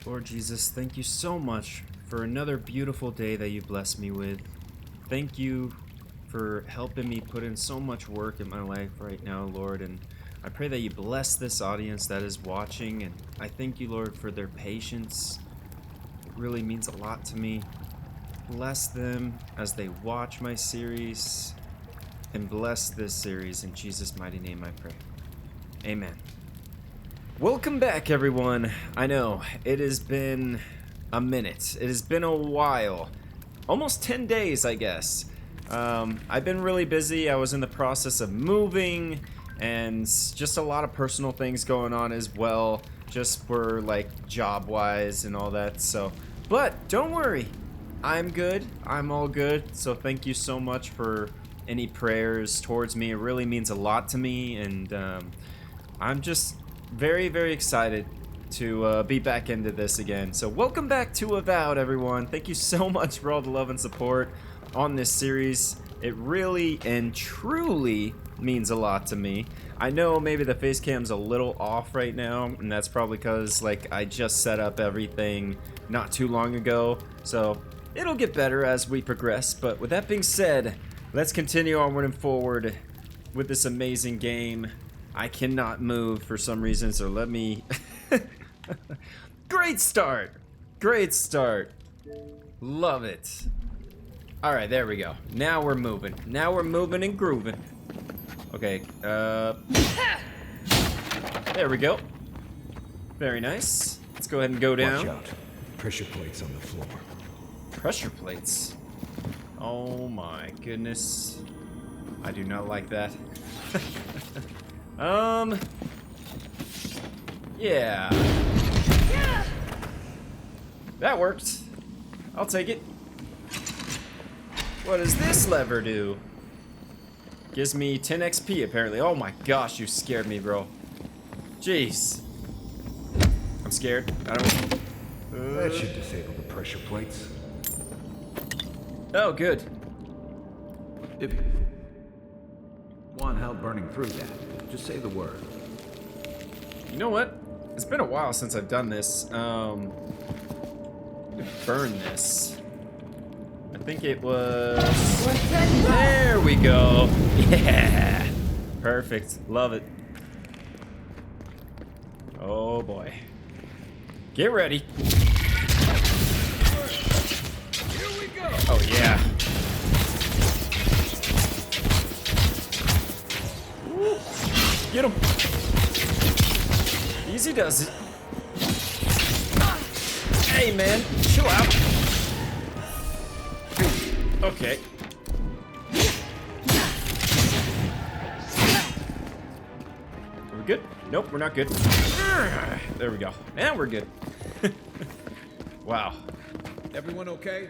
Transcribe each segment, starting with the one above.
Lord Jesus, thank you so much for another beautiful day that you blessed me with. Thank you for helping me put in so much work in my life right now, Lord, and I pray that you bless this audience that is watching, and I thank you, Lord, for their patience. It really means a lot to me. Bless them as they watch my series, and bless this series in Jesus' mighty name I pray. Amen. Welcome back, everyone. I know, it has been a minute. It has been a while. Almost 10 days, I guess. I've been really busy. I was in the process of moving, and just a lot of personal things going on as well, just for, like, job-wise and all that, so. But, don't worry. I'm good. I'm all good, so thank you so much for any prayers towards me. It really means a lot to me, and I'm just very, very excited to be back into this again. So welcome back to Avowed, everyone. Thank you so much for all the love and support on this series. It really and truly means a lot to me. I know maybe the face cam's a little off right now, and that's probably because, like, I just set up everything not too long ago, so it'll get better as we progress. But with that being said, let's continue onward and forward with this amazing game. I cannot move for some reason, so let me... Great start! Great start. Love it. Alright, there we go. Now we're moving. Now we're moving and grooving. Okay, there we go. Very nice. Let's go ahead and go down. Watch out. Pressure plates on the floor. Pressure plates? Oh my goodness. I do not like that. Yeah. That worked. I'll take it. What does this lever do? Gives me 10 XP apparently. Oh my gosh, you scared me, bro. Jeez. I'm scared. I don't... That should disable the pressure plates. Oh, good. If you want help burning through that, just say the word. You know what? It's been a while since I've done this. Burn this. I think it was... There we go. Yeah. Perfect. Love it. Oh boy. Get ready. Here we go. Oh yeah. Woo. Get him. Easy does it. Hey man, chill out. Okay. Are we good? Nope, we're not good. There we go. Now we're good. Wow. Everyone okay?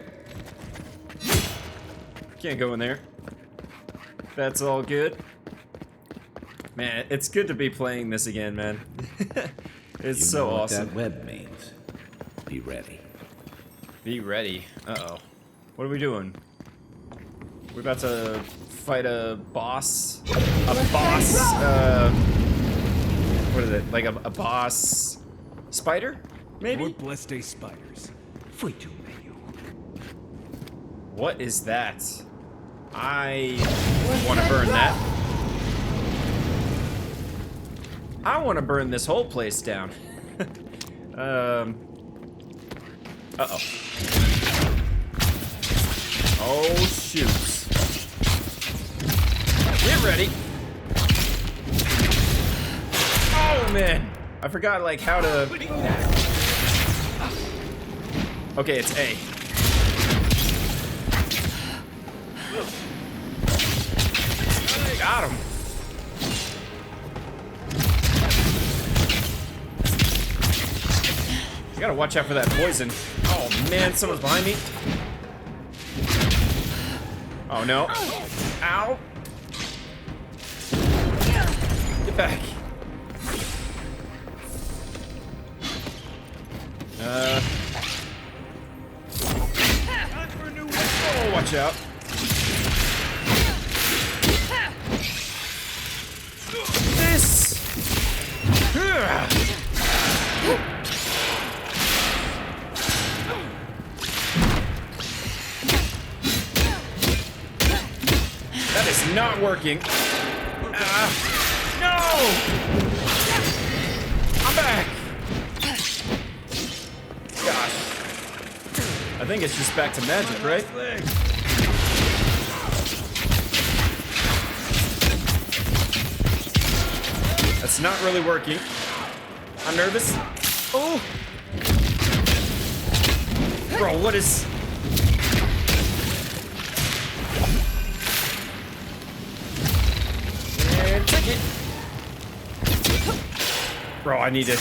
Can't go in there. That's all good. Man, it's good to be playing this again, man. It's so awesome. What that web means. Be ready. Be ready. Uh-oh. What are we doing? We're about to fight a boss. A boss, what is it? Like a boss spider? Maybe? Bleste spiders. Foi tu meio. What is that? I want to burn that. I want to burn this whole place down. Uh-oh. Oh, shoot. Get ready. Oh, man. I forgot, like, how to... Okay, it's A. Got him. You gotta watch out for that poison. Oh man, someone's behind me. Oh no. Ow. Get back. Oh, watch out. This. not working. No! I'm back. Gosh. I think it's just back to magic, right? That's not really working. I'm nervous. Oh! Bro, what is... And take it. Bro, I need to...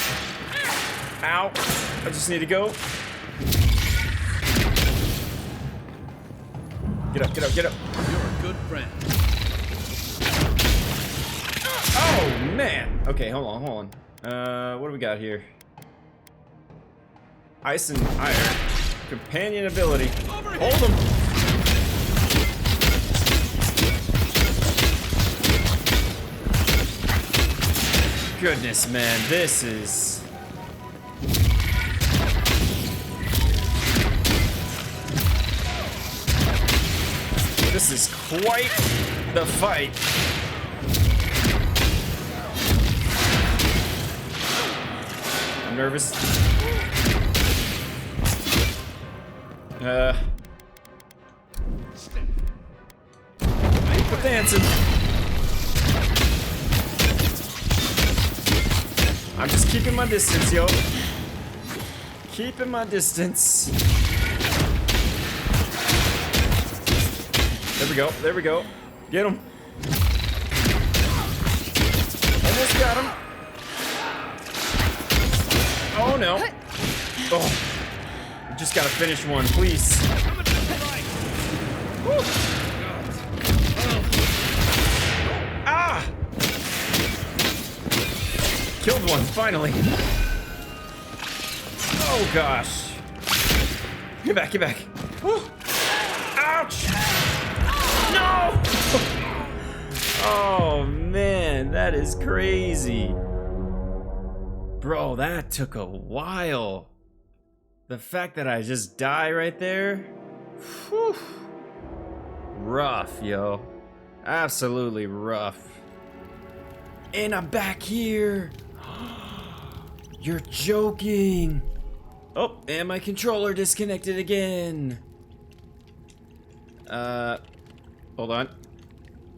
Ow. I just need to go. Get up, get up, get up. You're a good friend. Oh, man. Okay, hold on, hold on. What do we got here? Ice and iron. Companion ability. Hold him. Goodness, man, this is... This is quite the fight. I'm nervous. Keep dancing. I'm just keeping my distance, yo. Keeping my distance. There we go, there we go. Get him. Almost got him. Oh no. Oh. I just gotta finish one, please. Woo. Ah! Killed one, finally. Oh gosh. Get back, get back. Woo. Ouch! No! Oh man, that is crazy. Bro, that took a while. The fact that I just die right there. Whew. Rough, yo. Absolutely rough. And I'm back here. You're joking. Oh, and my controller disconnected again. Hold on.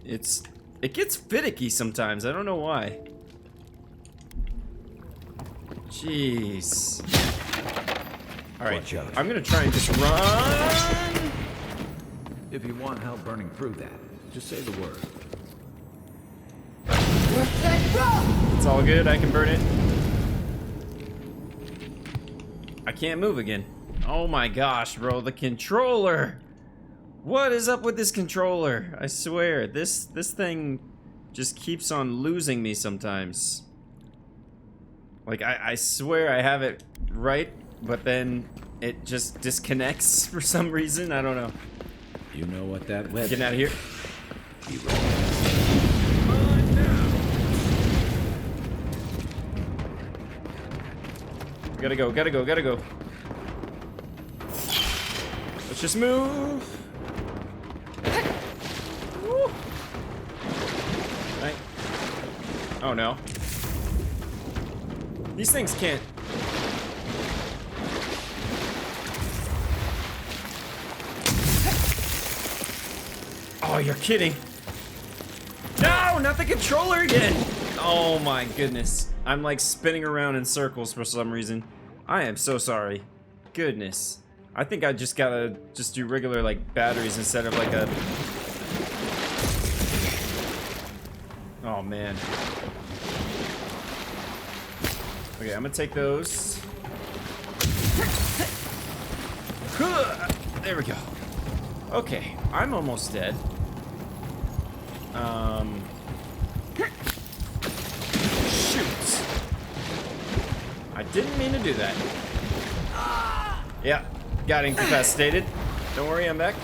It gets finicky sometimes. I don't know why. Jeez. Alright, I'm gonna try and just run. If you want help burning through that, just say the word. It's all good, I can burn it. I can't move again. Oh my gosh, bro, the controller! What is up with this controller? I swear, this thing just keeps on losing me sometimes. Like, I swear I have it right, but then it just disconnects for some reason. I don't know. You know what that was? Getting out of here. Gotta go, gotta go, gotta go. Let's just move. Woo. Right. Oh no. These things can't. Oh, you're kidding. No, not the controller again. Oh my goodness. I'm like spinning around in circles for some reason. I am so sorry. Goodness. I think I just gotta do regular like batteries instead of like a... Oh man. Okay, I'm gonna take those. There we go. Okay, I'm almost dead. Shoot. I didn't mean to do that. Yeah, got incapacitated. Don't worry, I'm back.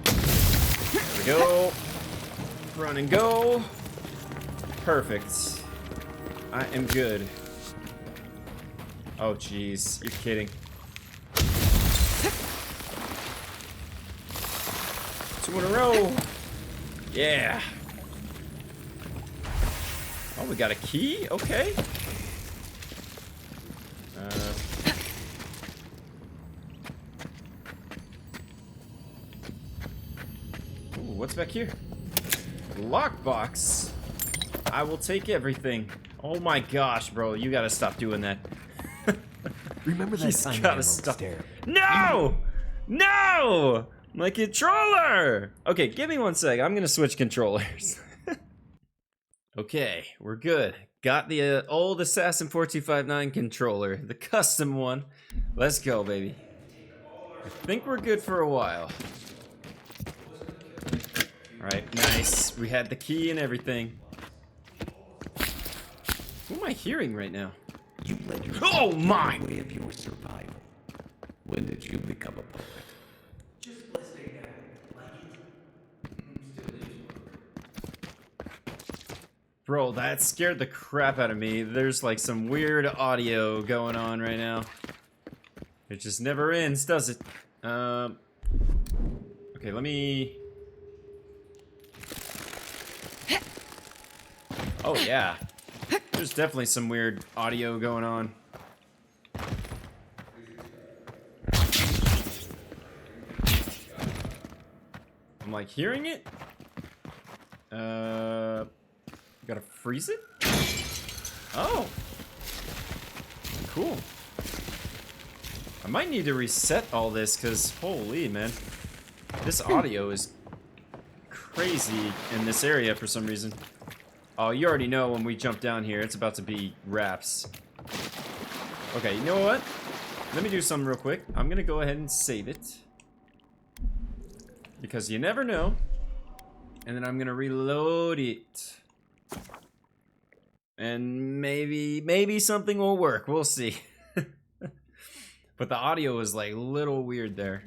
There we go. Run and go. Perfect. I am good. Oh, jeez. You're kidding. 2 in a row. Yeah. Oh, we got a key? Okay. Ooh, what's back here? Lockbox. I will take everything. Oh my gosh, bro. You gotta stop doing that. Remember that time gotta I stop. stare? No! No! My controller! Okay, give me 1 sec. I'm gonna switch controllers. Okay, we're good. Got the old Assassin 4259 controller, the custom one. Let's go, baby. I think we're good for a while. Alright, nice. We had the key and everything. Who am I hearing right now? You led your Oh my! way of your survival. When did you become a puppet? Just let's stay down. Like it. Still is work. Bro, that scared the crap out of me. There's like some weird audio going on right now. It just never ends, does it? Okay, let me... Oh yeah. There's definitely some weird audio going on. I'm like hearing it. Gotta freeze it? Oh. Cool. I might need to reset all this because holy man. This audio is crazy in this area for some reason. Oh, you already know when we jump down here, it's about to be raps. Okay, you know what? Let me do something real quick. I'm gonna go ahead and save it. Because you never know. And then I'm gonna reload it. And maybe something will work. We'll see. But the audio is like a little weird there.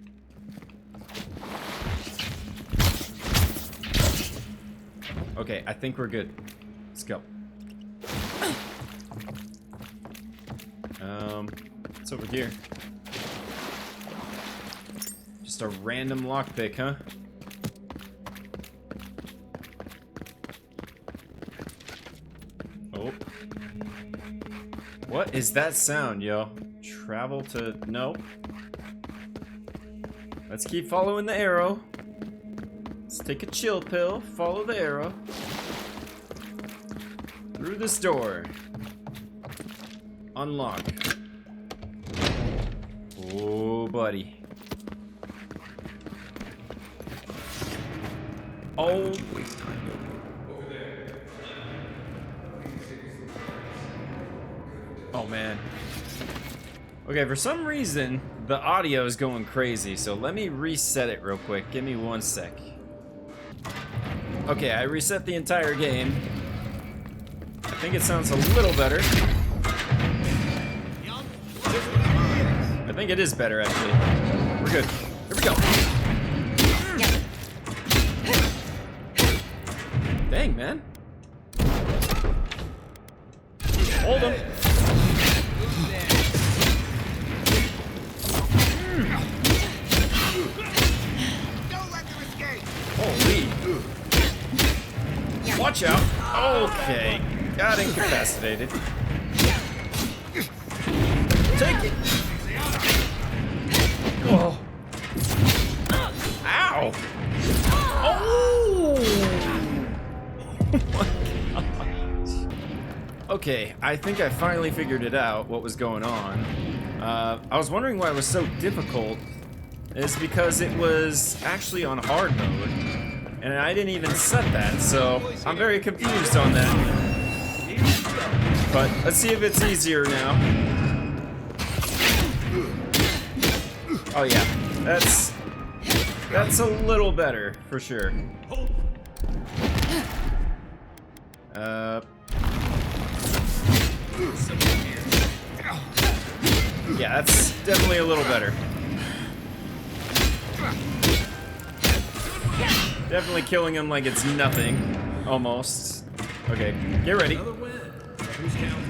Okay, I think we're good. Let's go. What's over here? Just a random lockpick, huh? Oh. What is that sound, yo? Travel to... No. Let's keep following the arrow. Let's take a chill pill. Follow the arrow. Through this door. Unlock. Oh, buddy. Oh. Oh, man. Okay, for some reason, the audio is going crazy, so let me reset it real quick. Give me 1 sec. Okay, I reset the entire game. I think it sounds a little better. I think it is better, actually. We're good. Here we go. Dang, man. Hold him. Holy. Watch out. Okay. Got incapacitated. Take it. Oh. Ow. Oh. Okay, I think I finally figured it out, what was going on. I was wondering why it was so difficult. It's because it was actually on hard mode. And I didn't even set that, so I'm very confused on that. But let's see if it's easier now. Oh yeah, that's a little better, for sure. Yeah, that's definitely a little better. Definitely killing him like it's nothing. Almost. Okay, get ready. Who's counting?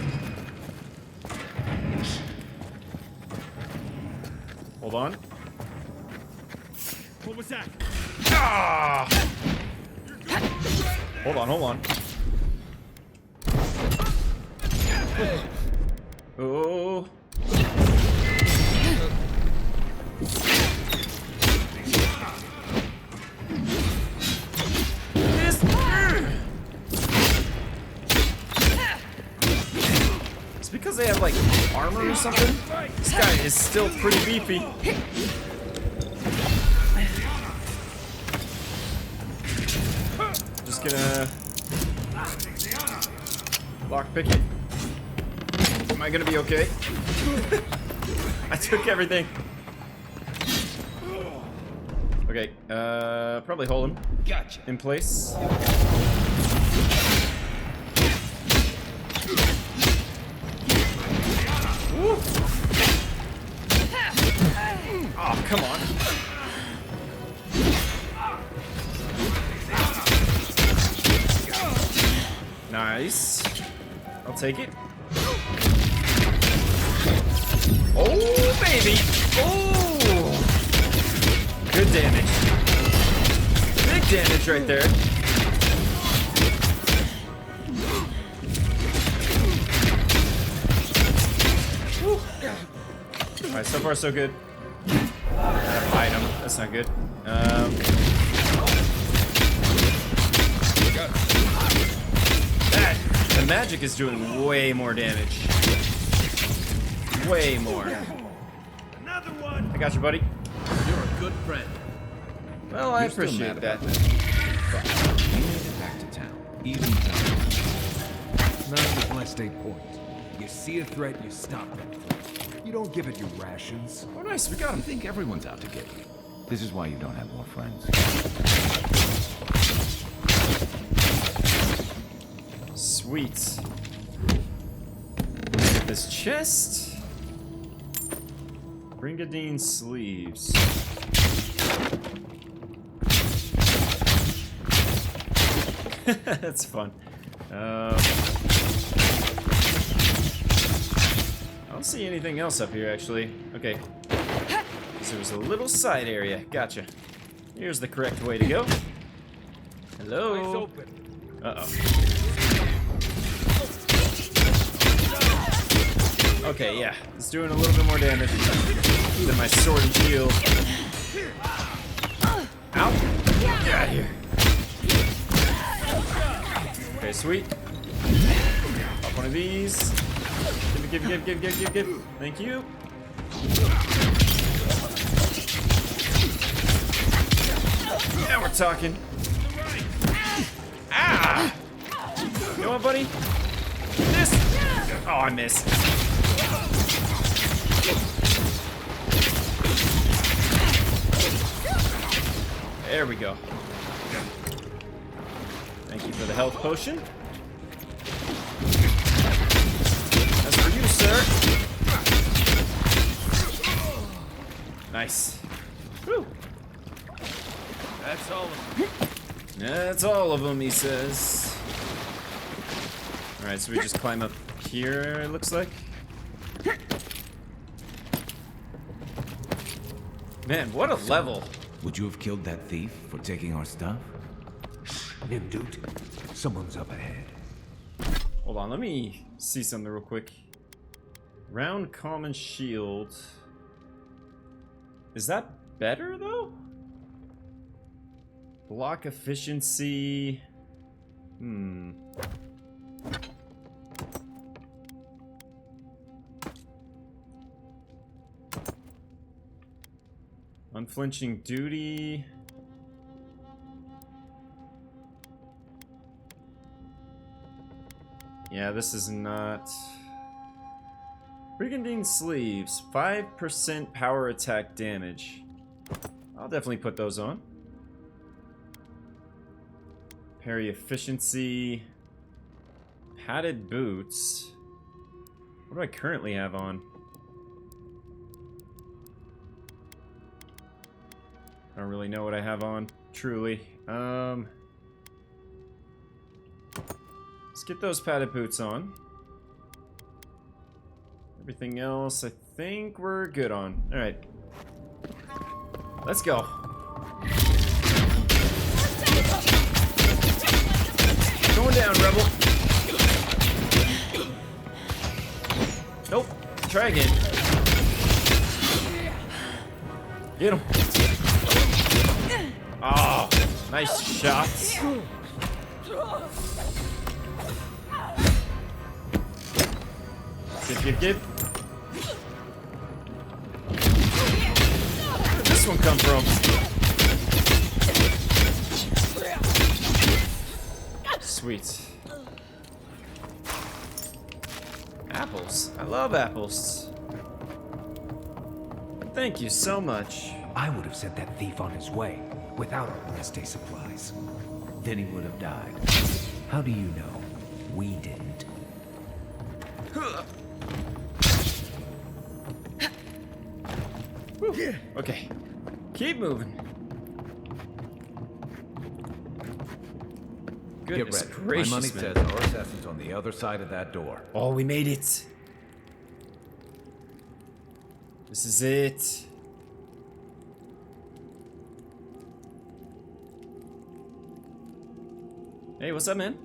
Hold on. What was that? Ah! Hold on, hold on. Oh. It's because they have like armor or something. This guy is still pretty beefy. Just gonna lockpick it. Am I gonna be okay? I took everything. Okay, probably hold him. Gotcha. In place. Woo. Oh, come on. Nice. I'll take it. Oh, baby. Oh. Good damage. Big damage right there. Alright, so far so good. Item. That's not good. The magic is doing way more damage. Way more. Another one. I got you, buddy. You're a good friend. Well, I You're still appreciate mad that. about that. You made it back to town. Even town. None of the blessed 8 points. You see a threat, you stop it. You don't give it your rations. Oh, nice. We got I him. think everyone's out to get you. This is why you don't have more friends. Sweet. This chest. Bringadine sleeves. That's fun. I don't see anything else up here, actually. Okay. So there's a little side area. Gotcha. Here's the correct way to go. Hello. Uh-oh. Okay, yeah. It's doing a little bit more damage than my sword and shield. Ow. Get out of here. Okay, sweet. Pop one of these. Give. Thank you. Now we're talking. Ah! You know what, buddy? This. Oh, I missed. There we go. Thank you for the health potion. That's for you, sir. Nice. Whew. That's all of them. That's all of them, he says. Alright, so we just climb up here, it looks like. Man, what a level. Would you have killed that thief for taking our stuff? Nim, dude. Someone's up ahead. Hold on, let me see something real quick. Round common shield. Is that better, though? Block efficiency. Unflinching duty. Yeah, this is not. Brigandine sleeves. 5% power attack damage. I'll definitely put those on. Parry efficiency. Padded boots. What do I currently have on? I don't really know what I have on, truly. Let's get those padded boots on. Everything else, I think we're good on. Alright. Let's go. Going down, rebel. Nope. Try again. Get him. Oh, nice shots. Get. Where'd this one come from? Sweet. Apples. I love apples. Thank you so much. I would have sent that thief on his way without our last day supplies. Then he would have died. How do you know? We didn't. Whew. Okay. Keep moving. Goodness Get ready. gracious, My money man. says our assassin's on the other side of that door. Oh, we made it. This is it. Hey, what's up, man?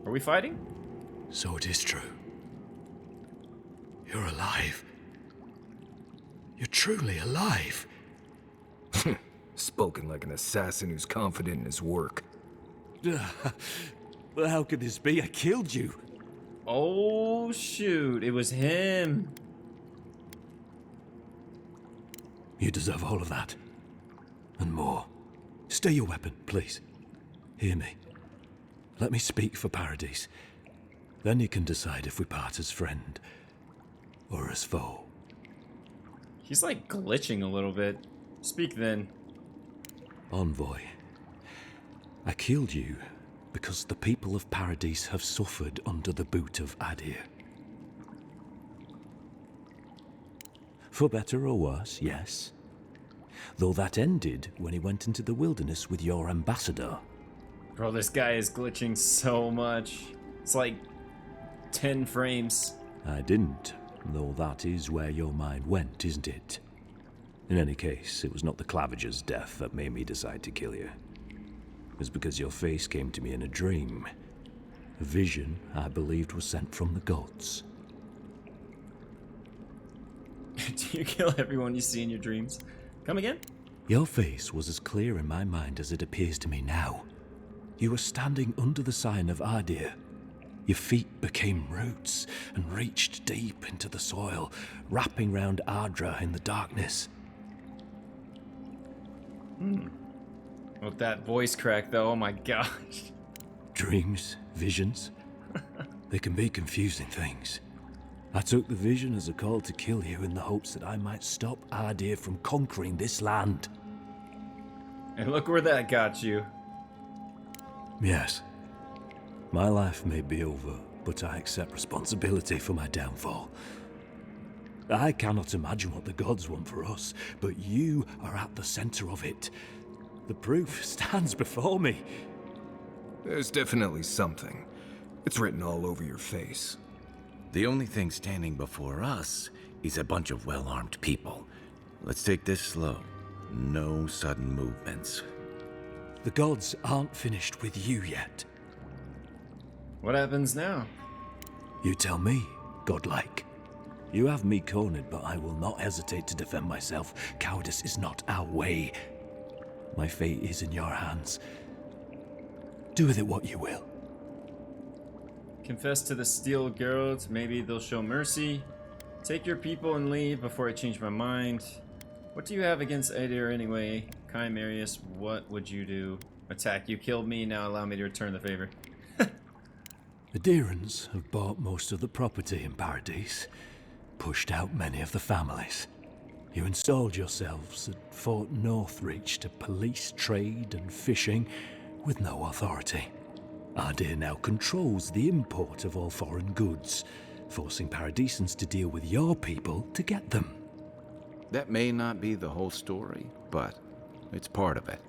Are we fighting? So it is true. You're alive. You're truly alive. Spoken like an assassin who's confident in his work. Well, how could this be? I killed you. Oh, shoot. It was him. You deserve all of that. And more. Stay your weapon, please. Hear me. Let me speak for Paradise. Then you can decide if we part as friend or as foe. He's like glitching a little bit. Speak then. Envoy, I killed you because the people of Paradise have suffered under the boot of Adir. For better or worse, yes. Though that ended when he went into the wilderness with your ambassador. Bro, this guy is glitching so much. It's like 10 frames. I didn't, though that is where your mind went, isn't it? In any case, it was not the Clavager's death that made me decide to kill you. It was because your face came to me in a dream. A vision I believed was sent from the gods. Do you kill everyone you see in your dreams? Come again? Your face was as clear in my mind as it appears to me now. You were standing under the sign of Adir. Your feet became roots and reached deep into the soil, wrapping round Ardra in the darkness. With that voice crack, though, oh my gosh. Dreams, visions, they can be confusing things. I took the vision as a call to kill you in the hopes that I might stop Adir from conquering this land. And look where that got you. Yes. My life may be over, but I accept responsibility for my downfall. I cannot imagine what the gods want for us, but you are at the center of it. The proof stands before me. There's definitely something. It's written all over your face. The only thing standing before us is a bunch of well-armed people. Let's take this slow. No sudden movements. The gods aren't finished with you yet. What happens now? You tell me, godlike. You have me cornered, but I will not hesitate to defend myself. Cowardice is not our way. My fate is in your hands. Do with it what you will. Confess to the Steel Guild. Maybe they'll show mercy. Take your people and leave before I change my mind. What do you have against Adir anyway? Kai Marius, what would you do? Attack. You killed me, now allow me to return the favor. The Deerans have bought most of the property in Paradise, pushed out many of the families. You installed yourselves at Fort Northreach to police trade and fishing with no authority. Adir now controls the import of all foreign goods, forcing Paradisans to deal with your people to get them. That may not be the whole story, but it's part of it.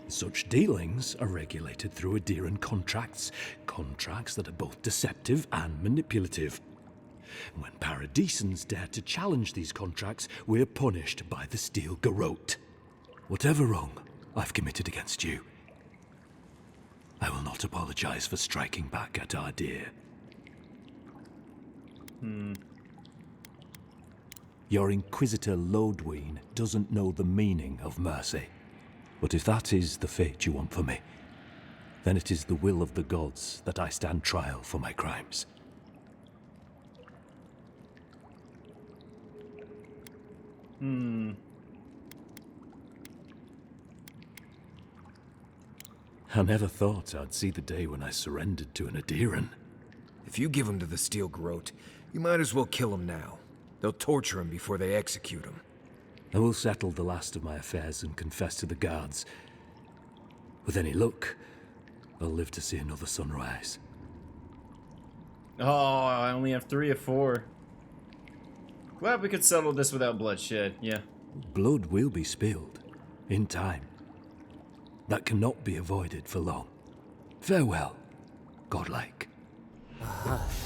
Such dealings are regulated through Adiran contracts that are both deceptive and manipulative. When Paradisans dare to challenge these contracts, we're punished by the Steel Garrote. Whatever wrong I've committed against you, I will not apologize for striking back at our dear. Your Inquisitor Lodwyn doesn't know the meaning of mercy. But if that is the fate you want for me, then it is the will of the gods that I stand trial for my crimes. I never thought I'd see the day when I surrendered to an Adiran. If you give him to the Steel Garrote, you might as well kill him now. They'll torture him before they execute him. I will settle the last of my affairs and confess to the guards. With any luck, I'll live to see another sunrise. Oh, I only have 3 of 4. Glad we could settle this without bloodshed, yeah. Blood will be spilled, in time. That cannot be avoided for long. Farewell, godlike. A hush,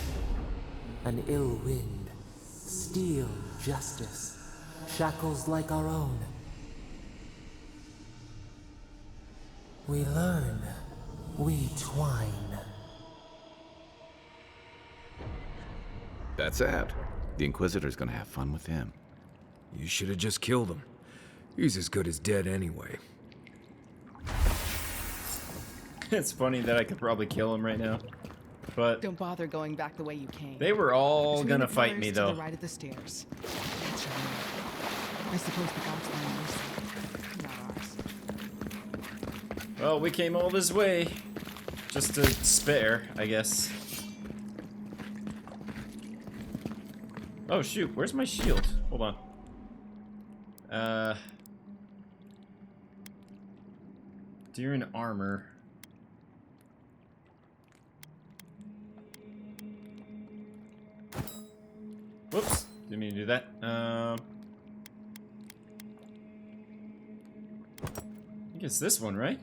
an ill wind, steel justice, shackles like our own. We learn, we twine. That's sad. The Inquisitor's gonna have fun with him. You should have just killed him. He's as good as dead anyway. It's funny that I could probably kill him right now. But Don't bother going back the way you came. they were all There's gonna many fight pillars me, to though. the right of the stairs. That's your name. I suppose the gods are on your side, not ours. Well, we came all this way just to spare, I guess. Oh shoot, where's my shield? Hold on. Deer in armor. Whoops, didn't mean to do that. I think it's this one, right?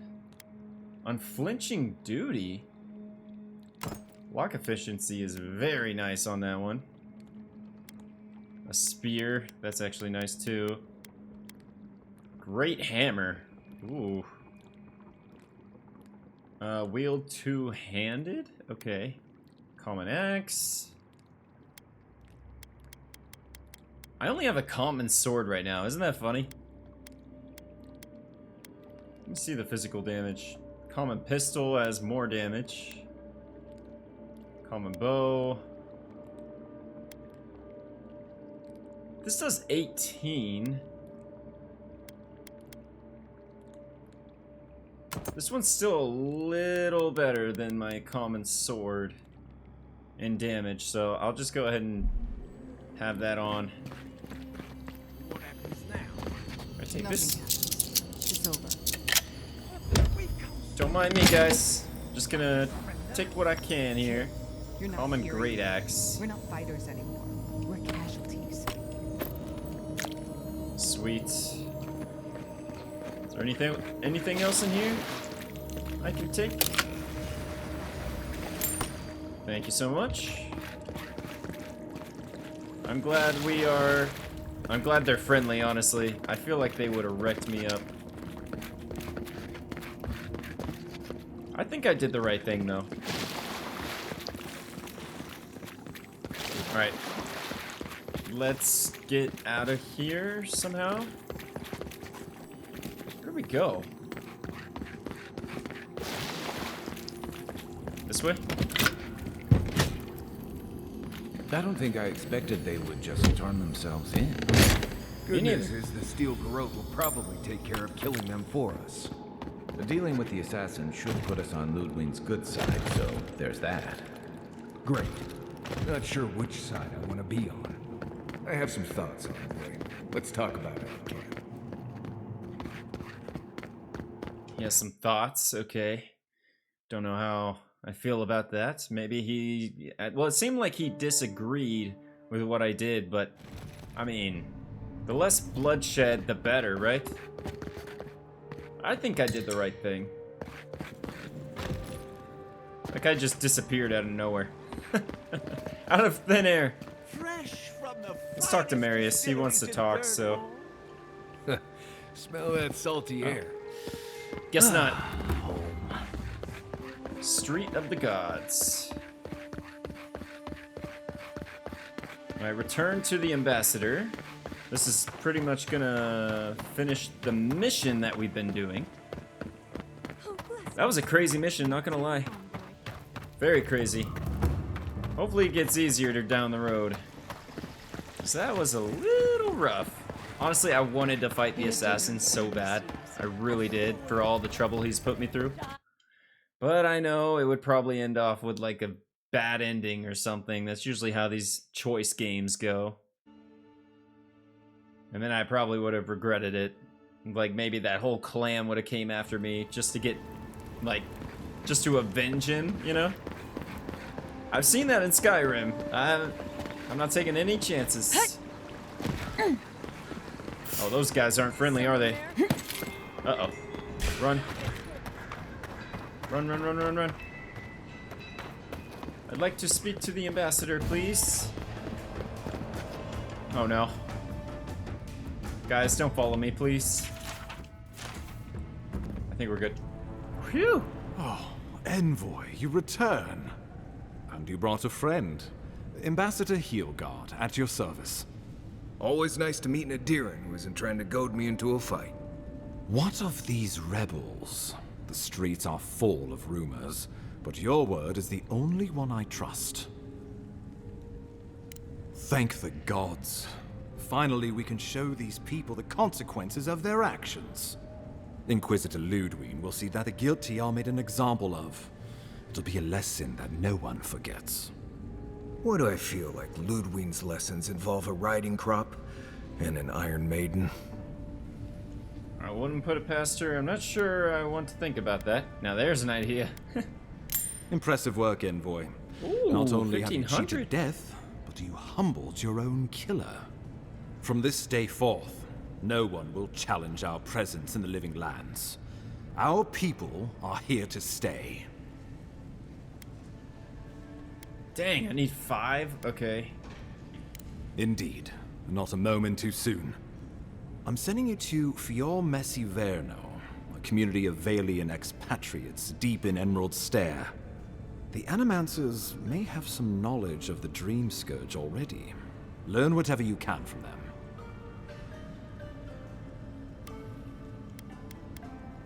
Unflinching duty. Lock efficiency is very nice on that one. A spear, that's actually nice too. Great hammer. Ooh. Wield two-handed? Okay. Common axe. I only have a common sword right now. Isn't that funny? Let me see the physical damage. Common pistol has more damage. Common bow. This does 18. This one's still a little better than my common sword in damage, so I'll just go ahead and have that on. What happens now? I take Nothing this. happens. It's over. Don't mind me, guys. Just gonna take what I can here. You're not Common heroes. great axe. We're not fighters anymore. We're casualties. Sweet. Is there anything else in here I can take? Thank you so much. I'm glad they're friendly, honestly. I feel like they would have wrecked me up. I think I did the right thing, though. Alright. Let's get out of here somehow. Where do we go? This way? I don't think I expected they would just turn themselves in. Good neither. news is the Steel Garrote will probably take care of killing them for us. Dealing with the assassin should put us on Ludwig's good side, so there's that. Great. Not sure which side I want to be on. I have some thoughts on the way. Let's talk about it at camp. He has some thoughts, okay. Don't know how I feel about that. Maybe he... Well, it seemed like he disagreed with what I did, but... I mean... The less bloodshed, the better, right? I think I did the right thing. That guy just disappeared out of nowhere. Out of thin air. Let's talk to Marius. He wants to talk, so... Smell that salty air. Guess not. Street of the Gods. Alright, return to the ambassador. This is pretty much gonna finish the mission that we've been doing. That was a crazy mission, not gonna lie. Very crazy. Hopefully it gets easier down the road. So that was a little rough. Honestly, I wanted to fight the assassin so bad. I really did, for all the trouble he's put me through. But I know it would probably end off with like a bad ending or something. That's usually how these choice games go. And then I probably would have regretted it. Like maybe that whole clan would have came after me just to get, like, just to avenge him, you know? I've seen that in Skyrim. I'm not taking any chances. Oh, those guys aren't friendly, are they? Uh-oh. Run. Run, run, run, run, run. I'd like to speak to the ambassador, please. Oh, no. Guys, don't follow me, please. I think we're good. Phew! Oh, Envoy, you return. And you brought a friend. Ambassador Heelguard, at your service. Always nice to meet an Adiran who isn't trying to goad me into a fight. What of these rebels? The streets are full of rumors, but your word is the only one I trust. Thank the gods. Finally, we can show these people the consequences of their actions. Inquisitor Ludwig will see that the guilty are made an example of. It'll be a lesson that no one forgets. Why do I feel like Ludwig's lessons involve a riding crop and an Iron Maiden? I wouldn't put it past her. I'm not sure I want to think about that. Now there's an idea. Impressive work, Envoy. Ooh, Not only have you 1500. cheated death, but you humbled your own killer. From this day forth, no one will challenge our presence in the living lands. Our people are here to stay. Dang, I need 5? Okay. Indeed. Not a moment too soon. I'm sending you to Fior Messi Verno, a community of Valian expatriates deep in Emerald Stair. The Animancers may have some knowledge of the Dream Scourge already. Learn whatever you can from them.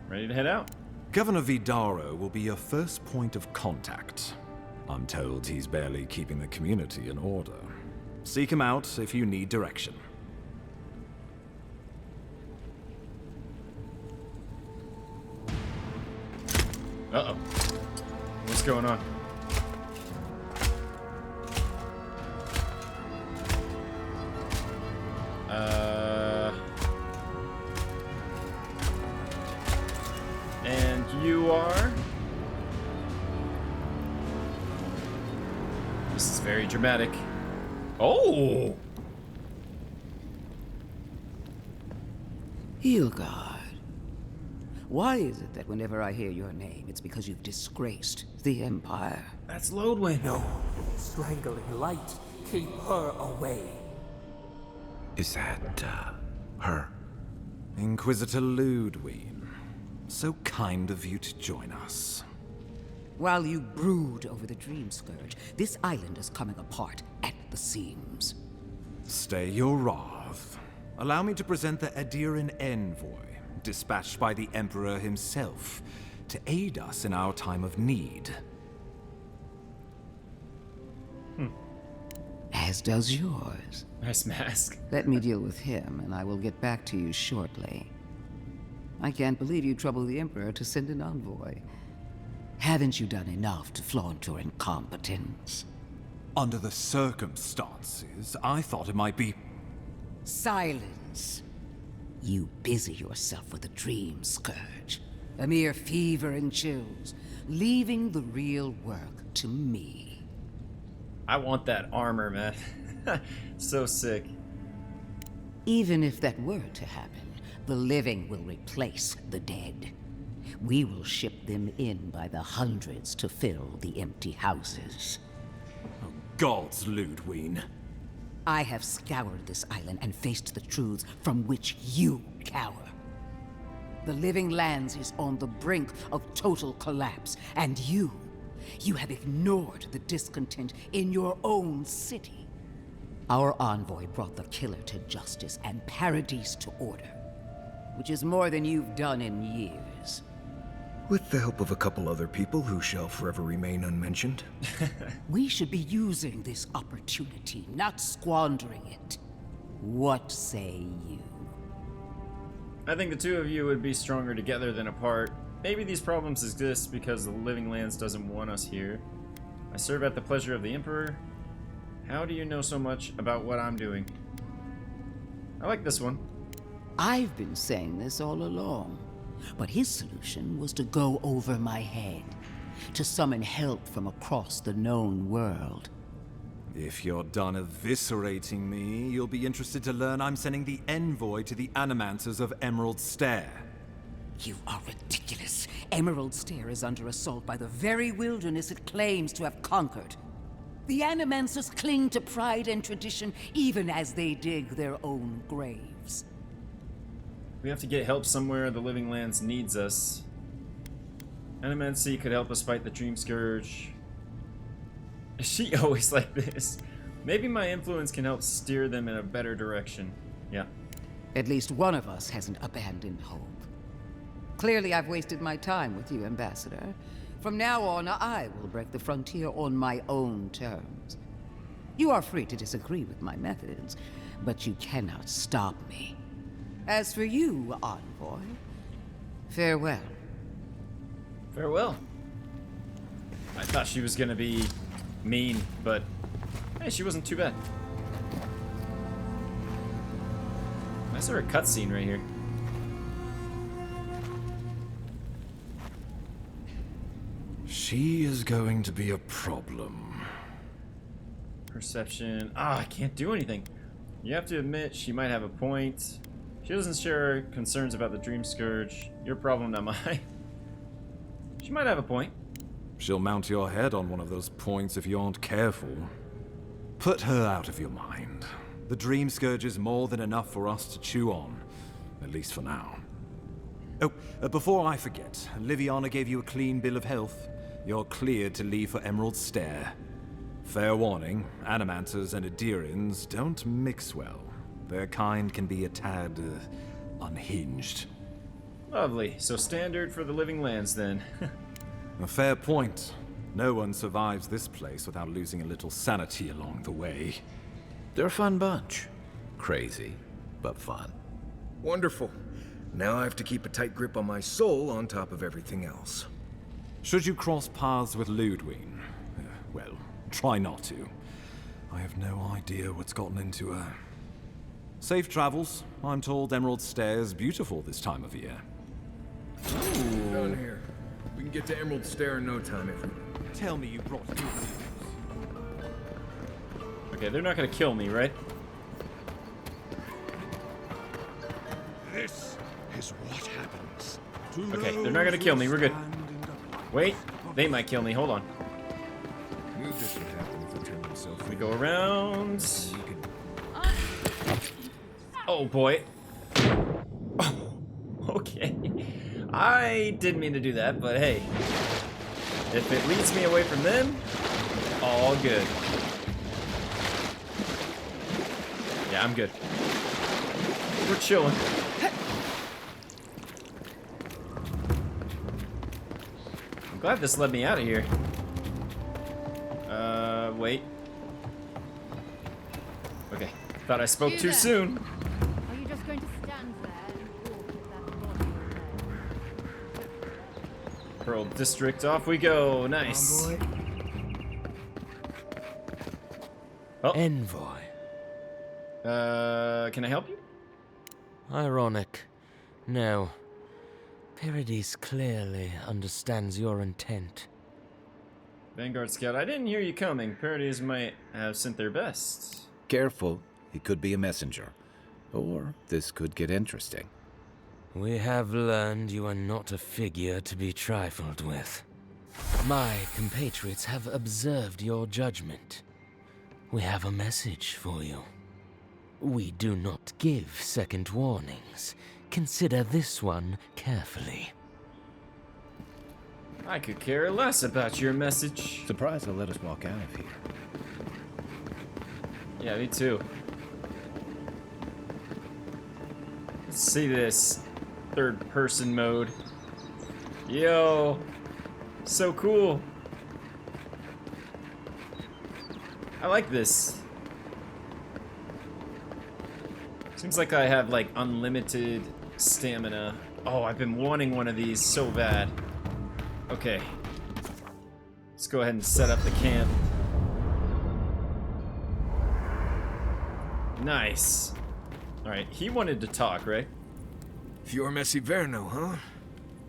Ready to head out? Governor Vidaro will be your first point of contact. I'm told he's barely keeping the community in order. Seek him out if you need direction. Uh-oh. What's going on? And you are? This is very dramatic. Oh! Heelguard. Why is it that whenever I hear your name, it's because you've disgraced the Empire? That's Lodwin. No. Strangling light. Keep her away. Is that, her? Inquisitor Ludwig. So kind of you to join us. While you brood over the Dream Scourge, this island is coming apart at the seams. Stay your wrath. Allow me to present the Adiran Envoy, dispatched by the Emperor himself, to aid us in our time of need. As does yours. Nice mask. Let me deal with him, and I will get back to you shortly. I can't believe you troubled the Emperor to send an envoy. Haven't you done enough to flaunt your incompetence? Under the circumstances, I thought it might be... Silence. You busy yourself with the Dream Scourge. A mere fever and chills, leaving the real work to me. I want that armor, man. So sick. Even if that were to happen, the living will replace the dead. We will ship them in by the hundreds to fill the empty houses. Gods, Ludwig. I have scoured this island and faced the truths from which you cower. The living lands is on the brink of total collapse, and you You have ignored the discontent in your own city. Our envoy brought the killer to justice and Paradise to order, which is more than you've done in years. With the help of a couple other people who shall forever remain unmentioned. We should be using this opportunity, not squandering it. What say you? I think the two of you would be stronger together than apart. Maybe these problems exist because the Living Lands doesn't want us here. I serve at the pleasure of the Emperor. How do you know so much about what I'm doing? I like this one. I've been saying this all along, but his solution was to go over my head, to summon help from across the known world. If you're done eviscerating me, you'll be interested to learn I'm sending the envoy to the Animancers of Emerald Stair. You are ridiculous. Emerald Stair is under assault by the very wilderness it claims to have conquered. The Animancers cling to pride and tradition even as they dig their own graves. We have to get help somewhere. The Living Lands needs us. Animancy could help us fight the Dream Scourge. Is she always like this? Maybe my influence can help steer them in a better direction. Yeah. At least one of us hasn't abandoned hope. Clearly I've wasted my time with you, Ambassador. From now on, I will break the frontier on my own terms. You are free to disagree with my methods, but you cannot stop me. As for you, Envoy, farewell. Farewell. I thought she was gonna be mean, but hey, she wasn't too bad. Nice of a cutscene right here. She is going to be a problem. Perception. Ah, I can't do anything. You have to admit she might have a point. She doesn't share concerns about the Dream Scourge. Your problem, not mine. She might have a point. She'll mount your head on one of those points if you aren't careful. Put her out of your mind. The Dream Scourge is more than enough for us to chew on. At least for now. Oh, before I forget, Liviana gave you a clean bill of health. You're cleared to leave for Emerald Stair. Fair warning, Animancers and Adirians don't mix well. Their kind can be a tad unhinged. Lovely. So standard for the Living Lands then. A fair point. No one survives this place without losing a little sanity along the way. They're a fun bunch. Crazy, but fun. Wonderful. Now I have to keep a tight grip on my soul on top of everything else. Should you cross paths with Ludwig, well, try not to. I have no idea what's gotten into her. Safe travels. I'm told Emerald Stair is beautiful this time of year. Done here. We can get to Emerald Stair in no time if we... Tell me you brought Ludwig. Okay, they're not gonna kill me, right? This is what happens. Okay, they're not gonna kill me. We're good. Wait, they might kill me. Hold on. Knew this would happen if he turned himself We go around. Oh boy. Oh, okay. I didn't mean to do that, but hey. If it leads me away from them, all good. Yeah, I'm good. We're chilling. I'm glad this led me out of here. Wait. Okay. Thought I spoke too soon. Are you just going to stand there and walk with that body there? Pearl District, off we go. Nice. Oh. Envoy. Can I help you? Ironic. No. Paradise clearly understands your intent. Vanguard Scout, I didn't hear you coming. Paradise might have sent their best. Careful, he could be a messenger. Or this could get interesting. We have learned you are not a figure to be trifled with. My compatriots have observed your judgment. We have a message for you. We do not give second warnings. Consider this one carefully. I could care less about your message. Surprised they'll let us walk out of here. Yeah, me too. Let's see this third person mode. Yo, so cool. I like this. Seems like I have like unlimited stamina. Oh, I've been wanting one of these so bad. Okay. Let's go ahead and set up the camp. Nice. Alright, he wanted to talk, right? Fior Messiverno, huh?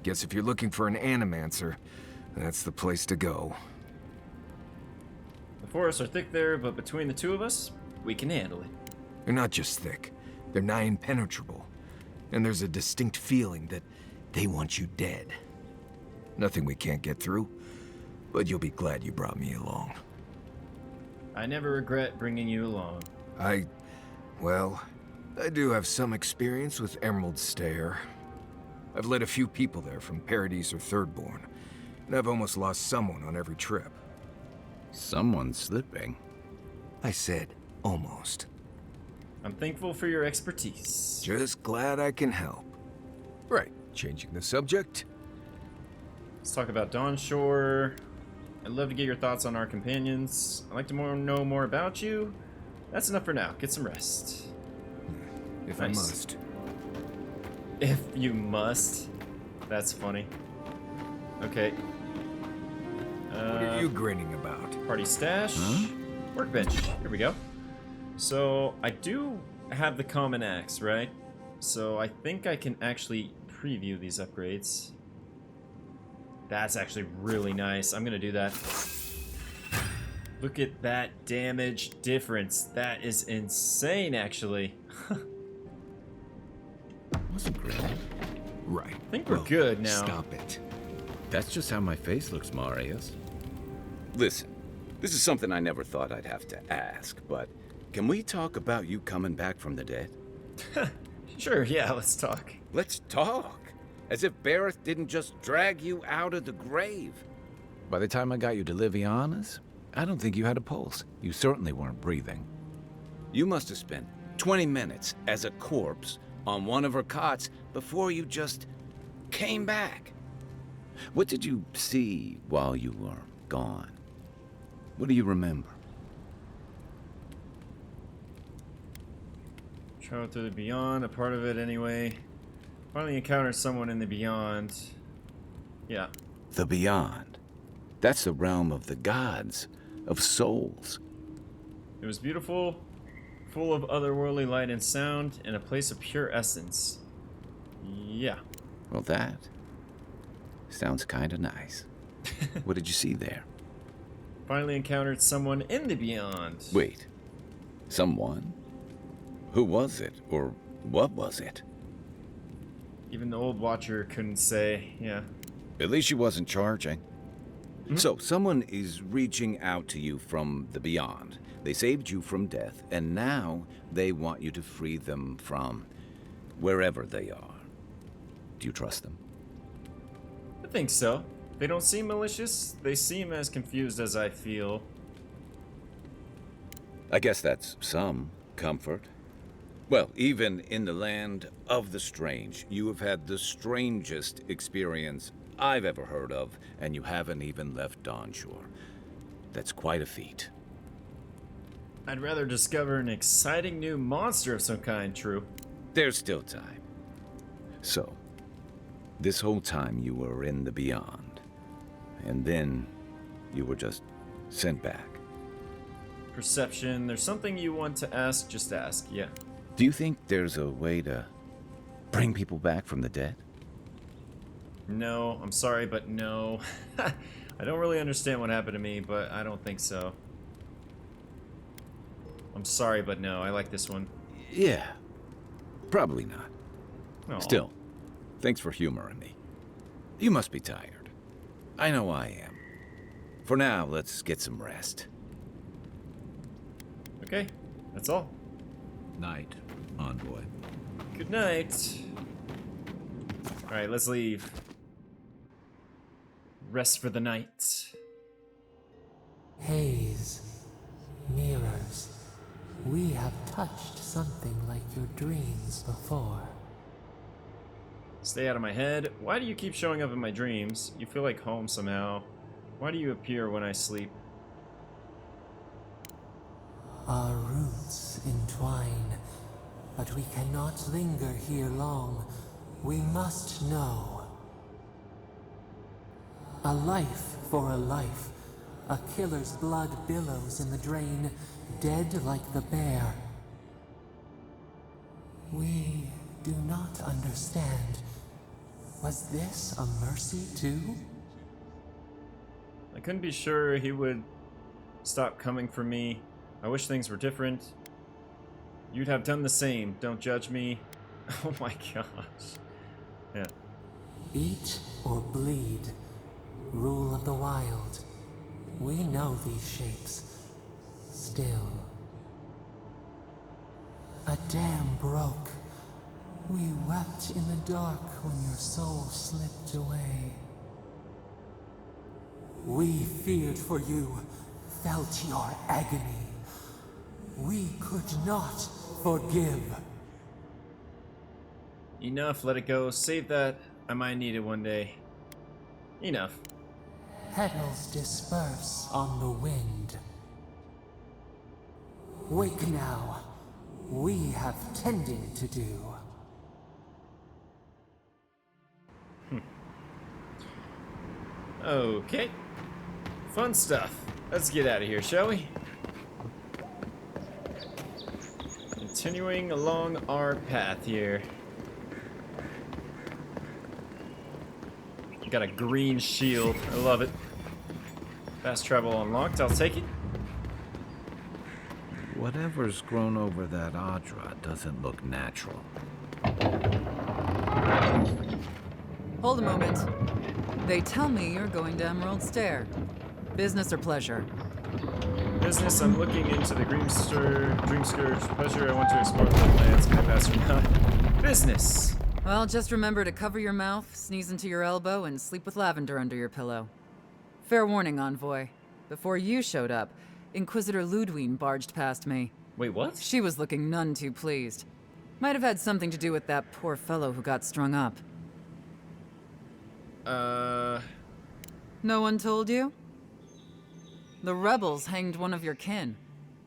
Guess if you're looking for an animancer, that's the place to go. The forests are thick there, but between the two of us, we can handle it. They're not just thick, they're nigh impenetrable. And there's a distinct feeling that they want you dead. Nothing we can't get through, but you'll be glad you brought me along. I never regret bringing you along. Well, I do have some experience with Emerald Stair. I've led a few people there from Paradise or Thirdborn, and I've almost lost someone on every trip. Someone's slipping. I said almost. I'm thankful for your expertise. Just glad I can help. Right, changing the subject. Let's talk about Dawnshore. I'd love to get your thoughts on our companions. I'd like to know more about you. That's enough for now. Get some rest. If Nice. I must. If you must. That's funny. Okay. What are you grinning about? Party stash. Workbench. Here we go. So, I do have the common axe, right? So, I think I can actually preview these upgrades. That's actually really nice. I'm gonna do that. Look at that damage difference. That is insane, actually. Wasn't great. Right. I think we're good now. Stop it. That's just how my face looks, Marius. Listen, this is something I never thought I'd have to ask, but can we talk about you coming back from the dead? Sure, yeah, let's talk. Let's talk. As if Bareth didn't just drag you out of the grave. By the time I got you to Liviana's, I don't think you had a pulse. You certainly weren't breathing. You must have spent 20 minutes as a corpse on one of her cots before you just came back. What did you see while you were gone? What do you remember? Travel through the beyond, a part of it anyway. Finally encountered someone in the beyond. Yeah. The beyond. That's the realm of the gods, of souls. It was beautiful, full of otherworldly light and sound, and a place of pure essence. Yeah. Well, that sounds kind of nice. What did you see there? Finally encountered someone in the beyond. Wait. Someone? Who was it? Or what was it? Even the old watcher couldn't say, yeah. At least she wasn't charging. So, someone is reaching out to you from the beyond. They saved you from death, and now they want you to free them from wherever they are. Do you trust them? I think so. They don't seem malicious. They seem as confused as I feel. I guess that's some comfort. Well, even in the land of the strange, you have had the strangest experience I've ever heard of, and you haven't even left Dawnshore. That's quite a feat. I'd rather discover an exciting new monster of some kind, True. There's still time. So, this whole time you were in the beyond, and then you were just sent back. Perception. There's something you want to ask, just ask, yeah. Do you think there's a way to bring people back from the dead? No, I'm sorry, but no. I don't really understand what happened to me, but I don't think so. I'm sorry, but no. I like this one. Yeah. Probably not. Aw. Still, thanks for humoring me. You must be tired. I know I am. For now, let's get some rest. Okay, that's all. Night, envoy. Good night. Alright, let's leave. rest for the night. Haze, mirrors. We have touched something like your dreams before. Stay out of my head. Why do you keep showing up in my dreams? You feel like home somehow. Why do you appear when I sleep? Our roots entwine, but we cannot linger here long. We must know. A life for a life. A killer's blood billows in the drain, dead like the bear. We do not understand. Was this a mercy too? I couldn't be sure he would stop coming for me. I wish things were different. You'd have done the same. Don't judge me. Oh my gosh. Yeah. Eat or bleed. Rule of the wild. We know these shapes. Still. A dam broke. We wept in the dark when your soul slipped away. We feared for you, felt your agony. We could not forgive. Enough, let it go. Save that. I might need it one day. Enough. Petals disperse on the wind. Wake now. We have tending to do. Okay. Fun stuff. Let's get out of here, shall we? Continuing along our path here. Got a green shield. I love it. Fast travel unlocked. I'll take it. Whatever's grown over that Audra doesn't look natural. Hold a moment. They tell me you're going to Emerald Stair. Business or pleasure? Business, I'm looking into the Dream Scourge. Pleasure, I want to explore the lands. Can I pass or not? Business! Well, just remember to cover your mouth, sneeze into your elbow, and sleep with lavender under your pillow. Fair warning, Envoy. Before you showed up, Inquisitor Ludwine barged past me. Wait, what? She was looking none too pleased. Might have had something to do with that poor fellow who got strung up. No one told you? The rebels hanged one of your kin.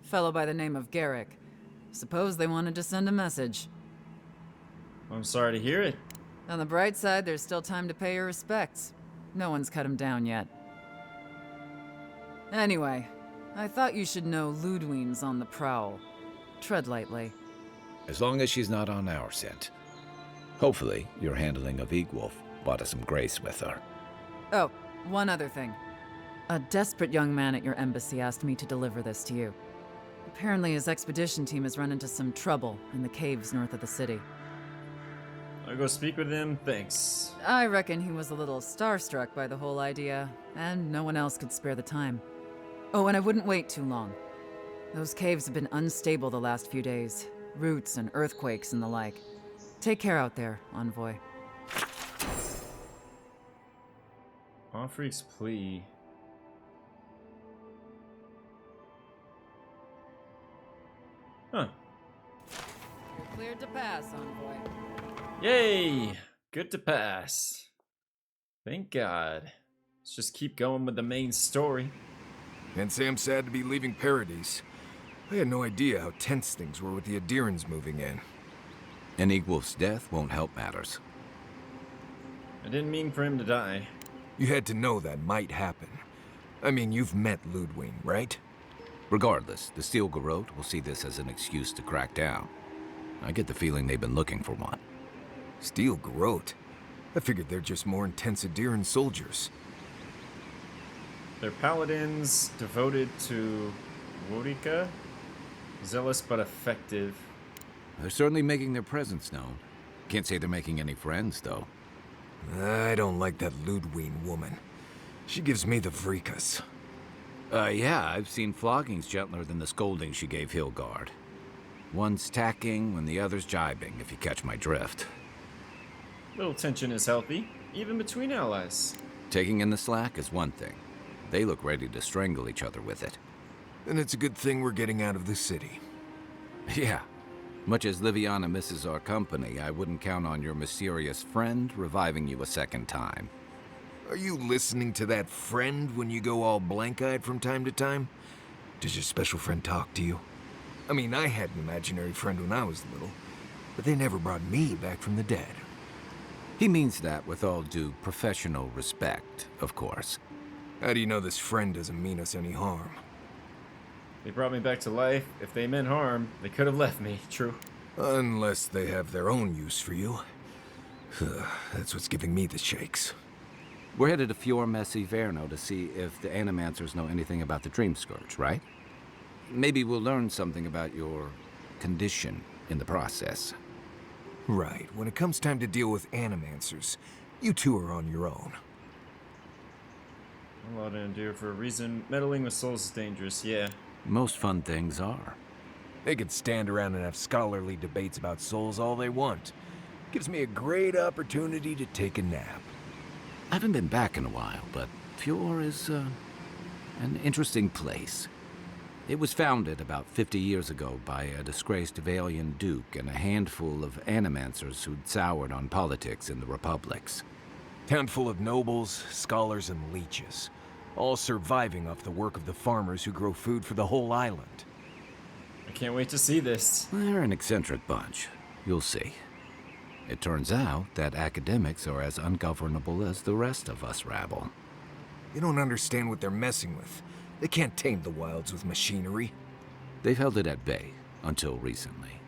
Fellow by the name of Garrick. Suppose they wanted to send a message. I'm sorry to hear it. On the bright side, there's still time to pay your respects. No one's cut him down yet. Anyway, I thought you should know Ludwine's on the prowl. Tread lightly. As long as she's not on our scent. Hopefully, your handling of Egwolf brought us some grace with her. Oh, one other thing. A desperate young man at your embassy asked me to deliver this to you. Apparently his expedition team has run into some trouble in the caves north of the city. I'll go speak with him, thanks. I reckon he was a little starstruck by the whole idea, and no one else could spare the time. Oh, and I wouldn't wait too long. Those caves have been unstable the last few days. Roots and earthquakes and the like. Take care out there, Envoy. Offreak's plea. Huh. You're cleared to pass, Envoy. Yay! Good to pass. Thank God. Let's just keep going with the main story. Can't say I'm sad to be leaving Paradise. I had no idea how tense things were with the Adirans moving in. And Egwolf's death won't help matters. I didn't mean for him to die. You had to know that might happen. I mean, you've met Ludwine, right? Regardless, the Steel Garrote will see this as an excuse to crack down. I get the feeling they've been looking for one. Steel Garrote? I figured they're just more intense Adiran soldiers. They're paladins devoted to Wodika. Zealous but effective. They're certainly making their presence known. Can't say they're making any friends, though. I don't like that Ludwine woman. She gives me the freakus. Yeah, I've seen floggings gentler than the scolding she gave Hilgard. One's tacking when the other's jibing, if you catch my drift. Little tension is healthy, even between allies. Taking in the slack is one thing. They look ready to strangle each other with it. Then it's a good thing we're getting out of the city. Yeah. Much as Liviana misses our company, I wouldn't count on your mysterious friend reviving you a second time. Are you listening to that friend when you go all blank-eyed from time to time? Does your special friend talk to you? I mean, I had an imaginary friend when I was little, but they never brought me back from the dead. He means that with all due professional respect, of course. How do you know this friend doesn't mean us any harm? They brought me back to life. If they meant harm, they could have left me. True. Unless they have their own use for you. That's what's giving me the shakes. We're headed to Fior Messi Verno to see if the Animancers know anything about the Dream Scourge, right? Maybe we'll learn something about your condition in the process. Right. When it comes time to deal with Animancers, you two are on your own. A lot to endure for a reason. Meddling with souls is dangerous, yeah. Most fun things are. They could stand around and have scholarly debates about souls all they want. Gives me a great opportunity to take a nap. I haven't been back in a while, but Fior is an interesting place. It was founded about 50 years ago by a disgraced Valian duke and a handful of Animancers who'd soured on politics in the republics. Town full of nobles, scholars, and leeches, all surviving off the work of the farmers who grow food for the whole island. I can't wait to see this. They're an eccentric bunch. You'll see. It turns out that academics are as ungovernable as the rest of us rabble. They don't understand what they're messing with. They can't tame the wilds with machinery. They've held it at bay until recently.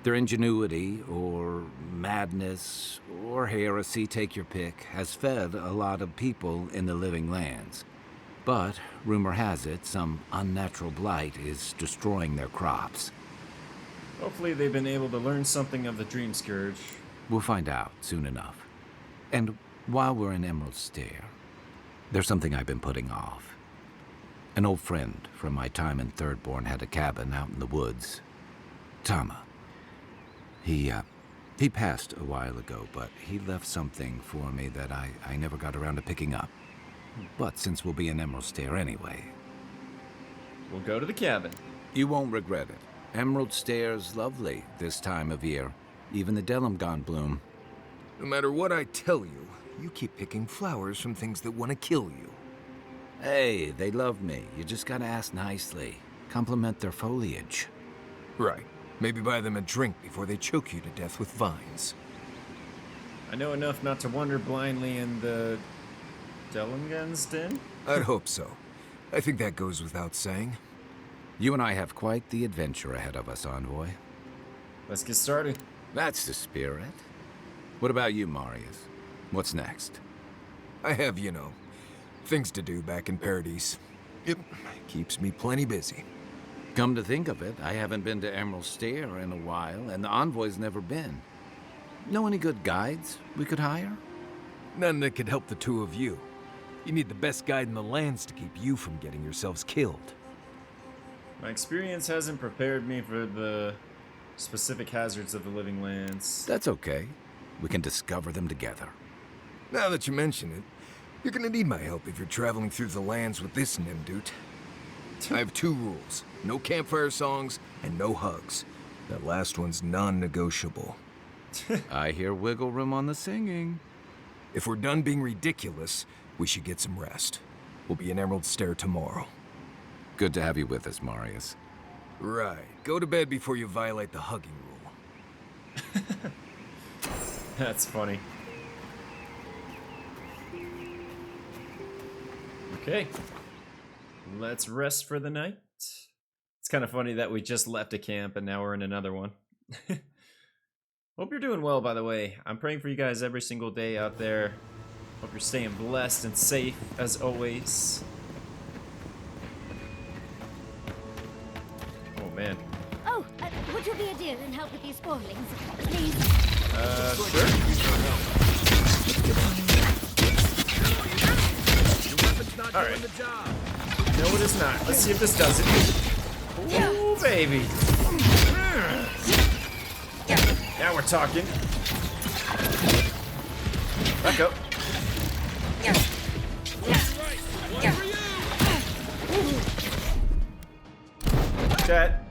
Their ingenuity, or madness, or heresy, take your pick, has fed a lot of people in the living lands. But, rumor has it, some unnatural blight is destroying their crops. Hopefully they've been able to learn something of the Dream Scourge. We'll find out soon enough. And while we're in Emerald Stair, there's something I've been putting off. An old friend from my time in Thirdborn had a cabin out in the woods. Tama. He passed a while ago, but he left something for me that I never got around to picking up. But since we'll be in Emerald Stair anyway... We'll go to the cabin. You won't regret it. Emerald Stair's lovely this time of year. Even the Delimgon bloom. No matter what I tell you, you keep picking flowers from things that want to kill you. Hey, they love me. You just gotta ask nicely. Compliment their foliage. Right. Maybe buy them a drink before they choke you to death with vines. I know enough not to wander blindly in the Delimgon's den? I'd hope so. I think that goes without saying. You and I have quite the adventure ahead of us, Envoy. Let's get started. That's the spirit. What about you, Marius? What's next? I have, things to do back in Paradise. It keeps me plenty busy. Come to think of it, I haven't been to Emerald Stair in a while, and the Envoy's never been. Know any good guides we could hire? None that could help the two of you. You need the best guide in the lands to keep you from getting yourselves killed. My experience hasn't prepared me for the specific hazards of the living lands. That's okay. We can discover them together. Now that you mention it, you're gonna need my help if you're traveling through the lands with this Nimdut. I have 2 rules. No campfire songs and no hugs. That last one's non-negotiable. I hear wiggle room on the singing. If we're done being ridiculous, we should get some rest. We'll be in Emerald Stair tomorrow. Good to have you with us, Marius. Right. Go to bed before you violate the hugging rule. That's funny. Okay. Let's rest for the night. It's kind of funny that we just left a camp and now we're in another one. Hope you're doing well, by the way. I'm praying for you guys every single day out there. Hope you're staying blessed and safe, as always. Oh, man. Oh, would you be a dear and help with these spawnlings, please? Sure. Alright. No, it is not. Let's see if this does it. Oh, baby. Now we're talking. Back up. Chat.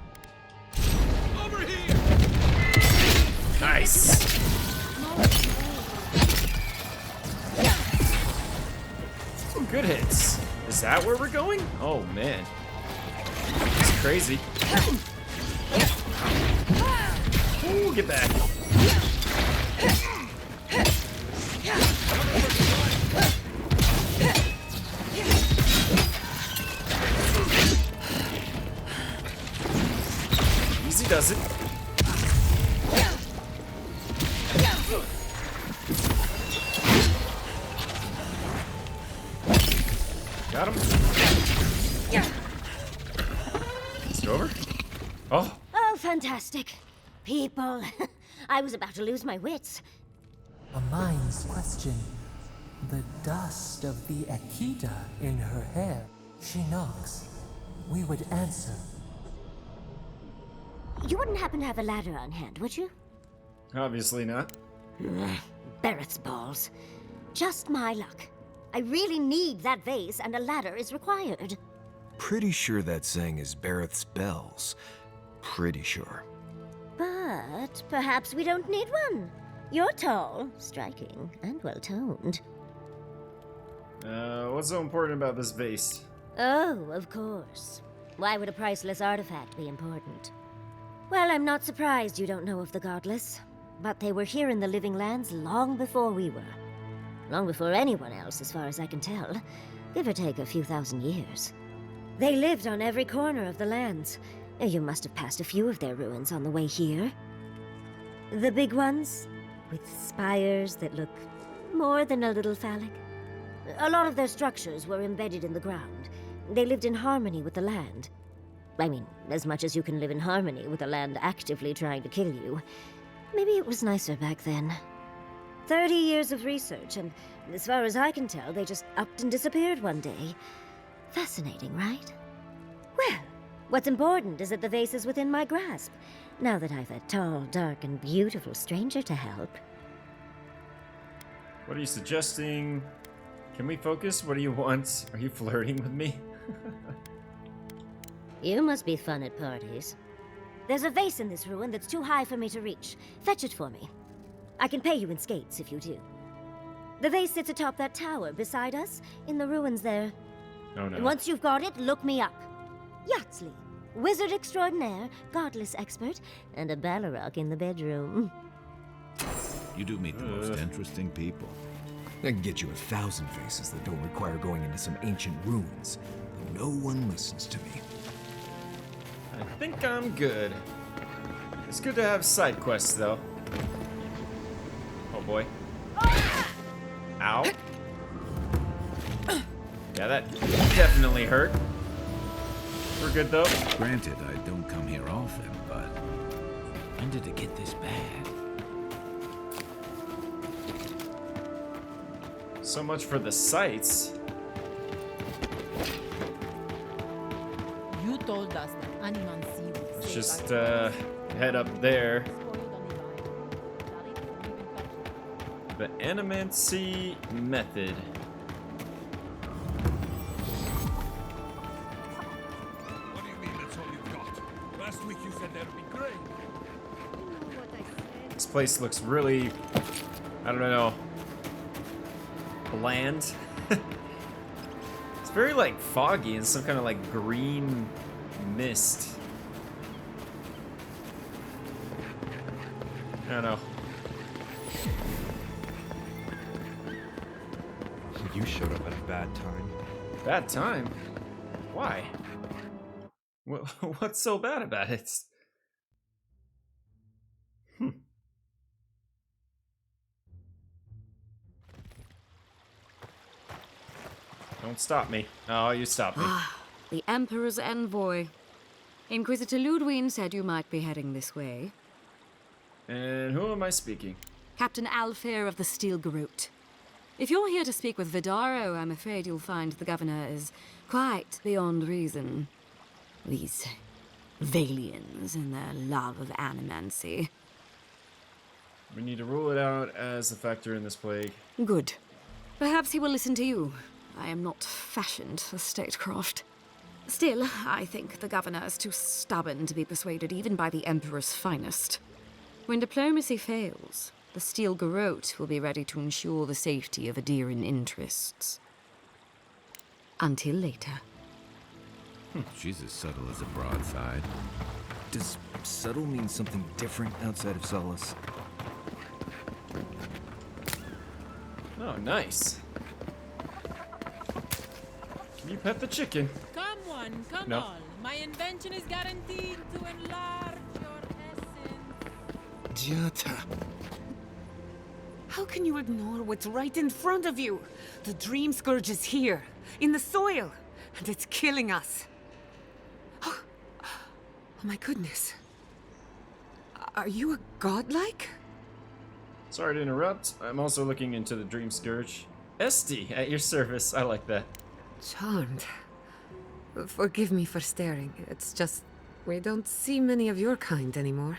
Over here! Nice. Some good hits. Is that where we're going? Oh man. It's crazy. Ooh, get back. Easy does it. Got him. Is it over? Oh. Oh, fantastic. People. I was about to lose my wits. A mind's question. The dust of the Akita in her hair. She knocks. We would answer. You wouldn't happen to have a ladder on hand, would you? Obviously not. Barrett's balls. Just my luck. I really need that vase, and a ladder is required. Pretty sure that saying is Barrett's bells. Pretty sure. But perhaps we don't need one. You're tall, striking, and well-toned. What's so important about this vase? Oh, of course. Why would a priceless artifact be important? Well, I'm not surprised you don't know of the Godless. But they were here in the Living Lands long before we were. Long before anyone else, as far as I can tell. Give or take a few thousand years. They lived on every corner of the lands. You must have passed a few of their ruins on the way here. The big ones, with spires that look more than a little phallic. A lot of their structures were embedded in the ground. They lived in harmony with the land. I mean, as much as you can live in harmony with the land actively trying to kill you. Maybe it was nicer back then. 30 years of research, and as far as I can tell, they just upped and disappeared one day. Fascinating, right? Well, what's important is that the vase is within my grasp, now that I've a tall, dark, and beautiful stranger to help. What are you suggesting? Can we focus? What do you want? Are you flirting with me? You must be fun at parties. There's a vase in this ruin that's too high for me to reach. Fetch it for me. I can pay you in skates if you do. The vase sits atop that tower beside us, in the ruins there. Oh no. And once you've got it, look me up. Yatsley, wizard extraordinaire, godless expert, and a Balrog in the bedroom. You do meet the most interesting people. I can get you 1,000 vases that don't require going into some ancient ruins. But no one listens to me. I think I'm good. It's good to have side quests, though. Oh boy. Ow. Yeah, that definitely hurt. We're good, though. Granted, I don't come here often, but when did it get this bad? So much for the sights. You told us that Animansi would Let's save just our head up there. spoiled on the island. The animancy method. What do you mean that's all you've got? Last week you said that'd be great. This place looks really, I don't know, bland. It's very like foggy and some kind of like green mist. I don't know. You showed up at a bad time. Bad time? Why? What's so bad about it? Don't stop me. Oh, you stopped me. The Emperor's envoy. Inquisitor Ludwine said you might be heading this way. And who am I speaking? Captain Alfair of the Steel Garrote. If you're here to speak with Vidaro, I'm afraid you'll find the governor is quite beyond reason. These Valians and their love of animancy. We need to rule it out as a factor in this plague. Good. Perhaps he will listen to you. I am not fashioned for statecraft. Still, I think the governor is too stubborn to be persuaded even by the Emperor's finest. When diplomacy fails, the Steel Garrote will be ready to ensure the safety of Adiran interests. Until later. She's as subtle as a broadside. Does subtle mean something different outside of Solace? Oh, nice. Can you pet the chicken? Come one, come No. all. My invention is guaranteed to enlarge your essence. Giata. How can you ignore what's right in front of you? The Dream Scourge is here, in the soil, and it's killing us. Oh, my goodness. Are you a godlike? Sorry to interrupt. I'm also looking into the Dream Scourge. Esty, at your service. I like that. Charmed. Forgive me for staring. It's just, we don't see many of your kind anymore.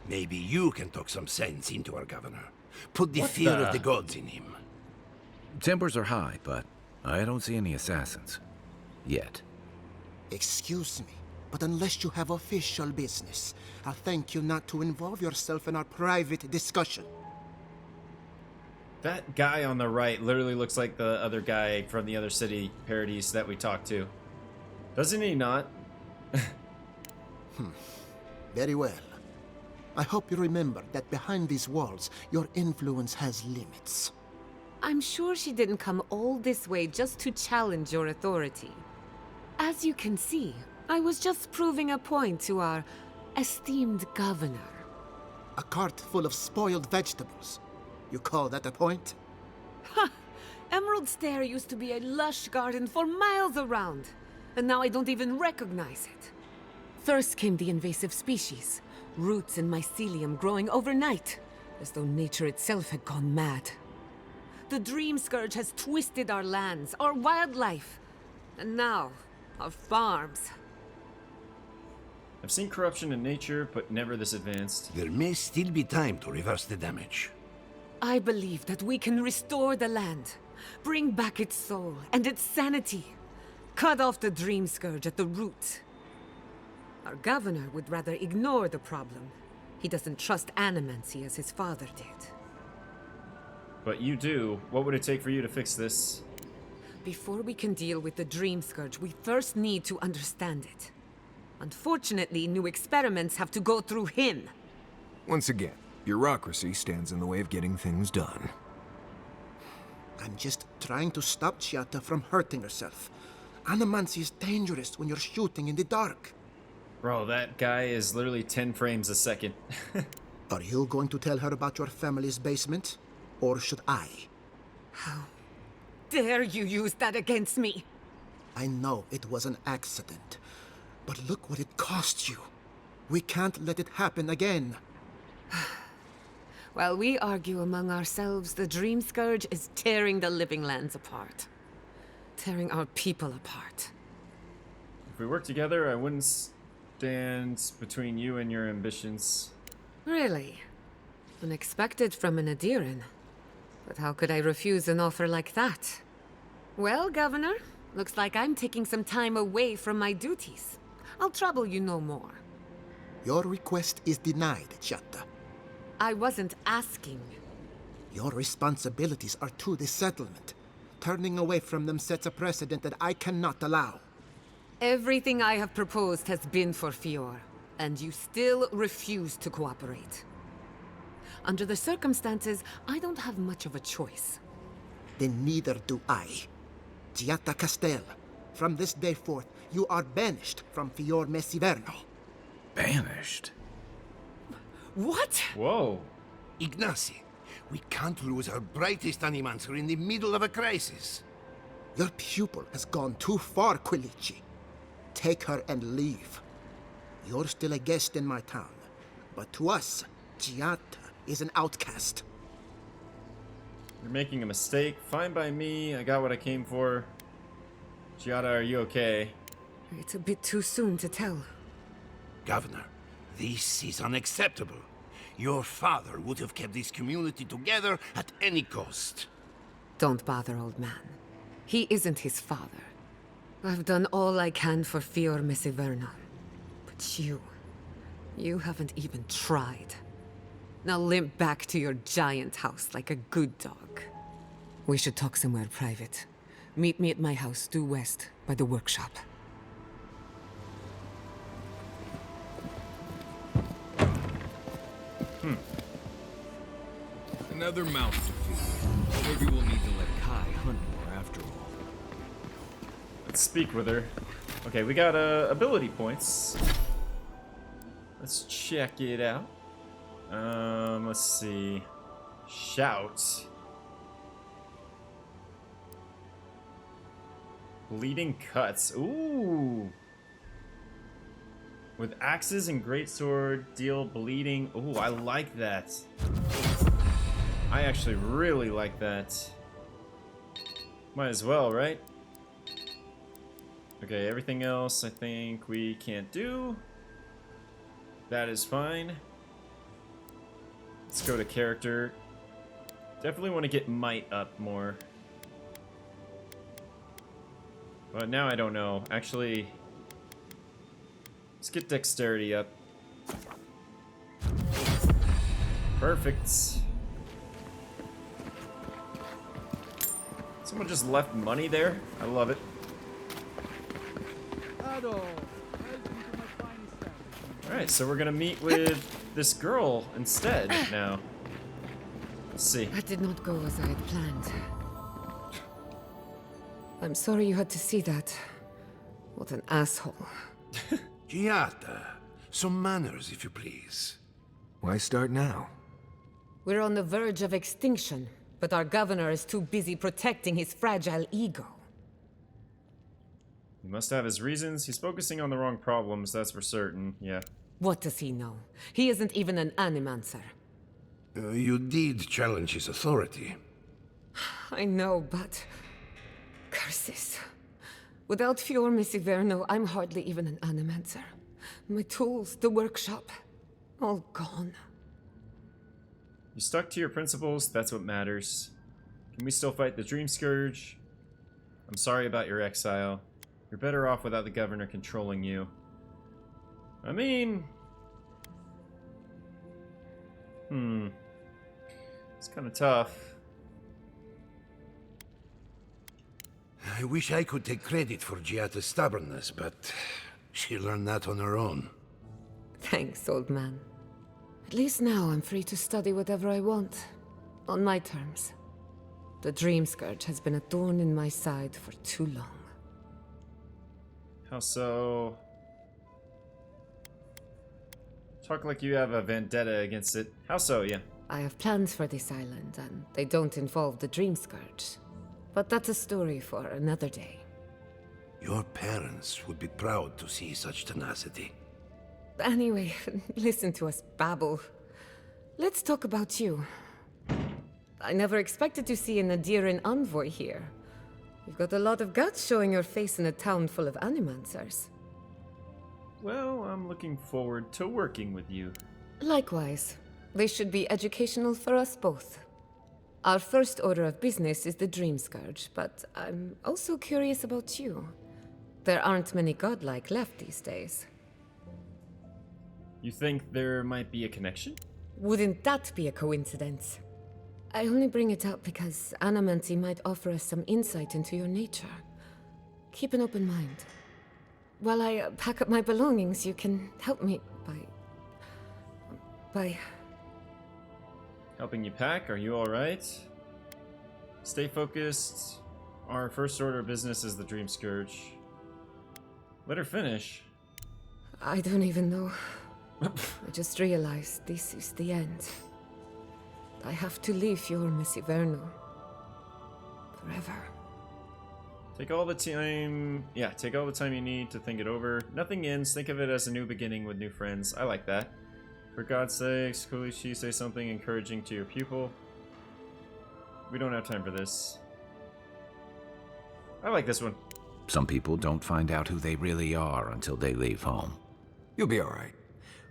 Maybe you can talk some sense into our governor. Put the What fear the- of the gods in him. Tempers are high, but I don't see any assassins. Yet. Excuse me, but unless you have official business, I'll thank you not to involve yourself in our private discussion. That guy on the right literally looks like the other guy from the other city parodies that we talked to. Doesn't he not? Very well. I hope you remember that behind these walls, your influence has limits. I'm sure she didn't come all this way just to challenge your authority. As you can see, I was just proving a point to our esteemed governor. A cart full of spoiled vegetables. You call that a point? Ha! Emerald Stair used to be a lush garden for miles around, and now I don't even recognize it. First came the invasive species, roots and mycelium growing overnight, as though nature itself had gone mad. The Dream Scourge has twisted our lands, our wildlife, and now, our farms. I've seen corruption in nature, but never this advanced. There may still be time to reverse the damage. I believe that we can restore the land, bring back its soul and its sanity, cut off the Dream Scourge at the root. Our governor would rather ignore the problem. He doesn't trust animancy as his father did. But you do. What would it take for you to fix this? Before we can deal with the Dream Scourge, we first need to understand it. Unfortunately, new experiments have to go through him. Once again, bureaucracy stands in the way of getting things done. I'm just trying to stop Chiata from hurting herself. Animancy is dangerous when you're shooting in the dark. Bro, that guy is literally 10 frames a second. Are you going to tell her about your family's basement? Or should I? How dare you use that against me? I know it was an accident, but look what it cost you. We can't let it happen again. While we argue among ourselves, the Dream Scourge is tearing the living lands apart. Tearing our people apart. If we work together, I wouldn't stand between you and your ambitions. Really? Unexpected from an Adiran. But how could I refuse an offer like that? Well, Governor, looks like I'm taking some time away from my duties. I'll trouble you no more. Your request is denied, Chiata. I wasn't asking. Your responsibilities are to the settlement. Turning away from them sets a precedent that I cannot allow. Everything I have proposed has been for Fior, and you still refuse to cooperate. Under the circumstances, I don't have much of a choice. Then neither do I. Giata Castel, from this day forth, you are banished from Fior Messiverno. Banished? What? Whoa. Ignacy, we can't lose our brightest animancer in the middle of a crisis. Your pupil has gone too far, Quilici. Take her and leave. You're still a guest in my town, but to us, Giata is an outcast. You're making a mistake. Fine by me. I got what I came for. Giada, are you okay? It's a bit too soon to tell. Governor, this is unacceptable. Your father would have kept this community together at any cost. Don't bother, old man. He isn't his father. I've done all I can for Fior Messiverno. But you haven't even tried. Now limp back to your giant house like a good dog. We should talk somewhere private. Meet me at my house due west by the workshop. Another mouth to feed. Maybe we'll need to let Kai hunt more after all. Let's speak with her. Okay, we got ability points. Let's check it out. Let's see. Shout. Bleeding cuts. Ooh. With axes and greatsword, deal bleeding. Ooh, I like that. I actually really like that. Might as well, right? Okay, everything else I think we can't do. That is fine. Let's go to character. Definitely want to get might up more. But now I don't know. Actually, let's get dexterity up. Perfect. Someone just left money there? I love it. Alright, so we're gonna meet with this girl instead now. Let's see. That did not go as I had planned. I'm sorry you had to see that. What an asshole. Giata, some manners, if you please. Why start now? We're on the verge of extinction, but our governor is too busy protecting his fragile ego. He must have his reasons. He's focusing on the wrong problems, that's for certain. Yeah. What does he know? He isn't even an animancer. You did challenge his authority. I know, but... curses. Without Fior Messiverno, I'm hardly even an animancer. My tools, the workshop, all gone. You stuck to your principles, that's what matters. Can we still fight the Dream Scourge? I'm sorry about your exile. You're better off without the governor controlling you. I mean... It's kind of tough. I wish I could take credit for Giata's stubbornness, but she learned that on her own. Thanks, old man. At least now I'm free to study whatever I want. On my terms. The Dream Scourge has been a thorn in my side for too long. How so? Talk like you have a vendetta against it. How so, yeah? I have plans for this island, and they don't involve the Dream Scourge. But that's a story for another day. Your parents would be proud to see such tenacity. Anyway, listen to us babble. Let's talk about you. I never expected to see an Adiran envoy here. You've got a lot of guts showing your face in a town full of animancers. Well, I'm looking forward to working with you. Likewise. This should be educational for us both. Our first order of business is the Dream Scourge, but I'm also curious about you. There aren't many godlike left these days. You think there might be a connection? Wouldn't that be a coincidence? I only bring it up because Anamancy might offer us some insight into your nature. Keep an open mind. While I pack up my belongings, you can help me by... Helping you pack? Are you alright? Stay focused. Our first order of business is the Dream Scourge. Let her finish. I don't even know. I just realized this is the end. I have to leave Fior Messiverno. Forever. Take all the time... Yeah, take all the time you need to think it over. Nothing ends. Think of it as a new beginning with new friends. I like that. For God's sakes, Kulishi, say something encouraging to your pupil. We don't have time for this. I like this one. Some people don't find out who they really are until they leave home. You'll be all right.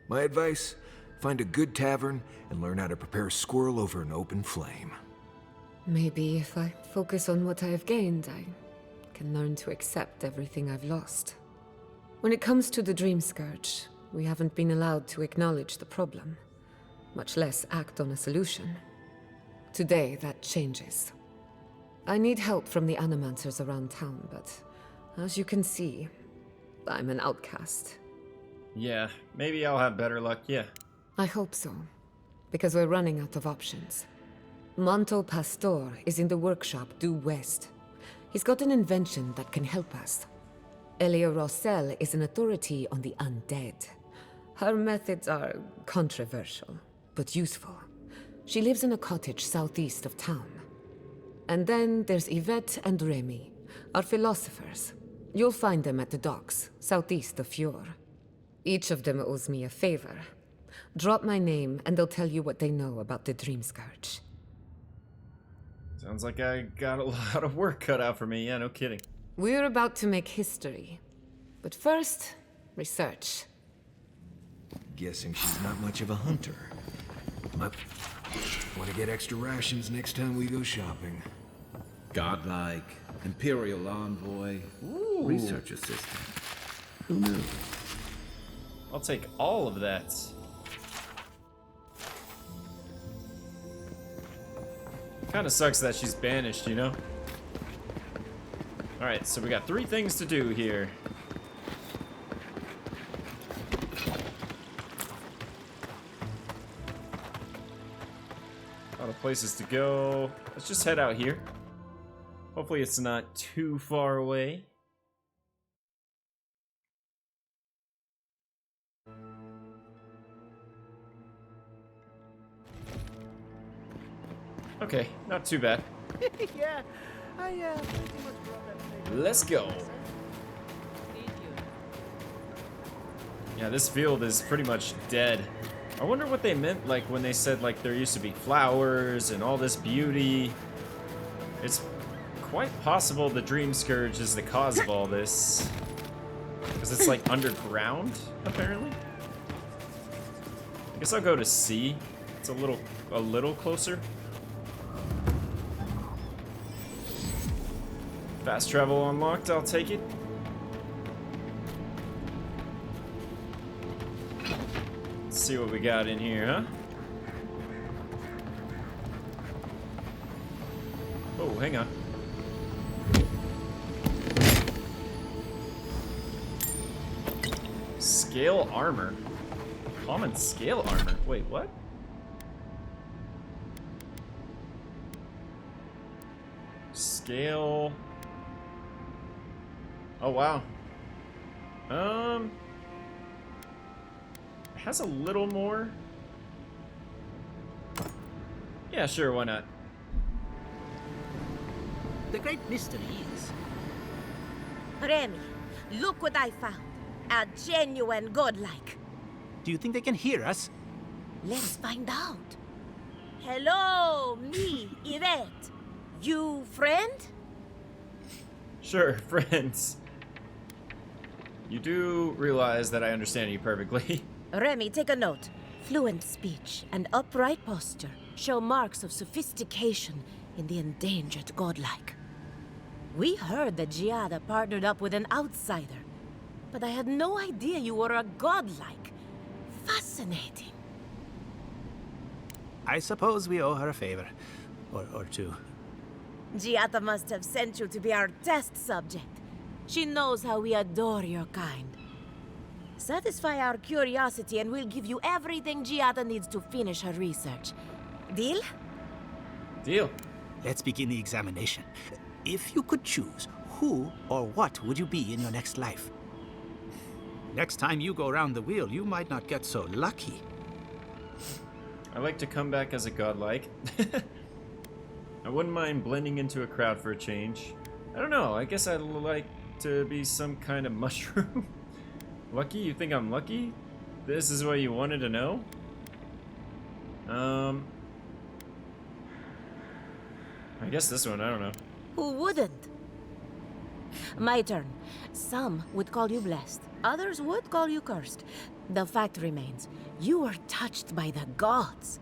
My advice, find a good tavern and learn how to prepare a squirrel over an open flame. Maybe if I focus on what I have gained, I can learn to accept everything I've lost. When it comes to the Dream Scourge, we haven't been allowed to acknowledge the problem, much less act on a solution. Today, that changes. I need help from the animancers around town, but as you can see, I'm an outcast. Yeah, maybe I'll have better luck, yeah. I hope so, because we're running out of options. Manto Pastor is in the workshop due west. He's got an invention that can help us. Elia Rossell is an authority on the undead. Her methods are controversial, but useful. She lives in a cottage southeast of town. And then there's Yvette and Remy, our philosophers. You'll find them at the docks, southeast of Fjord. Each of them owes me a favor. Drop my name, and they'll tell you what they know about the Dream Scourge. Sounds like I got a lot of work cut out for me, yeah, no kidding. We're about to make history. But first, research. Guessing she's not much of a hunter. Want to get extra rations next time we go shopping. Godlike, Imperial Envoy, Ooh. Research Assistant. Who knew? I'll take all of that. Kinda sucks that she's banished, you know? Alright, so we got 3 things to do here. A lot of places to go. Let's just head out here. Hopefully it's not too far away. Okay, not too bad. Yeah, I pretty much brought that thing. Let's go. Yeah, this field is pretty much dead. I wonder what they meant, like, when they said, like, there used to be flowers and all this beauty. It's quite possible the Dream Scourge is the cause of all this. Because it's, like, underground, apparently. I guess I'll go to C. It's a little closer. Fast travel unlocked, I'll take it. Let's see what we got in here, huh? Oh, hang on. Scale armor. Common scale armor. Wait, what? Scale. Oh, wow. It has a little more. Yeah, sure, why not? The great mystery is... Remy, look what I found. A genuine godlike. Do you think they can hear us? Let's find out. Hello, me, Yvette. You friend? Sure, friends. You do realize that I understand you perfectly. Remy, take a note. Fluent speech and upright posture show marks of sophistication in the endangered godlike. We heard that Giada partnered up with an outsider, but I had no idea you were a godlike. Fascinating. I suppose we owe her a favor. Or two. Giada must have sent you to be our test subject. She knows how we adore your kind. Satisfy our curiosity and we'll give you everything Giada needs to finish her research. Deal? Deal. Let's begin the examination. If you could choose, who or what would you be in your next life? Next time you go around the wheel, you might not get so lucky. I like to come back as a godlike. I wouldn't mind blending into a crowd for a change. I don't know, I guess I'd like to be some kind of mushroom. Lucky? You think I'm lucky? This is what you wanted to know? I guess this one, I don't know. Who wouldn't? My turn. Some would call you blessed. Others would call you cursed. The fact remains, you were touched by the gods.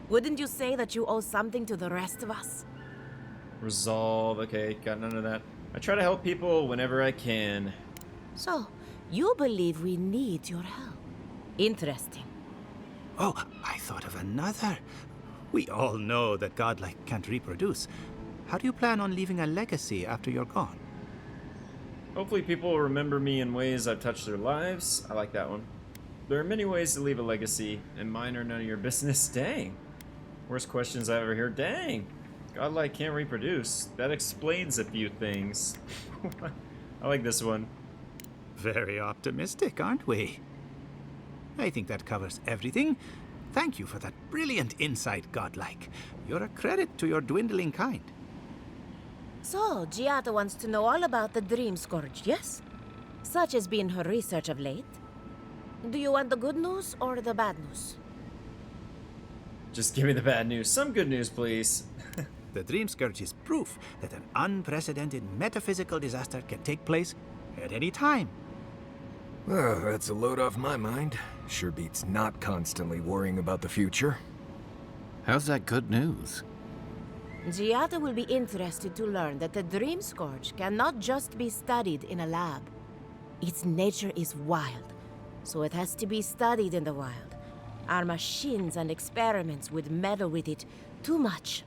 Wouldn't you say that you owe something to the rest of us? Resolve, okay, got none of that. I try to help people whenever I can. So, you believe we need your help? Interesting. Oh, I thought of another. We all know that godlike can't reproduce. How do you plan on leaving a legacy after you're gone? Hopefully people will remember me in ways I've touched their lives. I like that one. There are many ways to leave a legacy, and mine are none of your business. Dang. Worst questions I ever heard. Dang. Godlike can't reproduce. That explains a few things. I like this one. Very optimistic, aren't we? I think that covers everything. Thank you for that brilliant insight, godlike. You're a credit to your dwindling kind. So, Giada wants to know all about the Dream Scourge, yes? Such has been her research of late. Do you want the good news or the bad news? Just give me the bad news. Some good news, please. The Dream Scourge is proof that an unprecedented metaphysical disaster can take place at any time. Well, that's a load off my mind. Sure beats not constantly worrying about the future. How's that good news? Giada will be interested to learn that the Dream Scourge cannot just be studied in a lab. Its nature is wild, so it has to be studied in the wild. Our machines and experiments would meddle with it too much.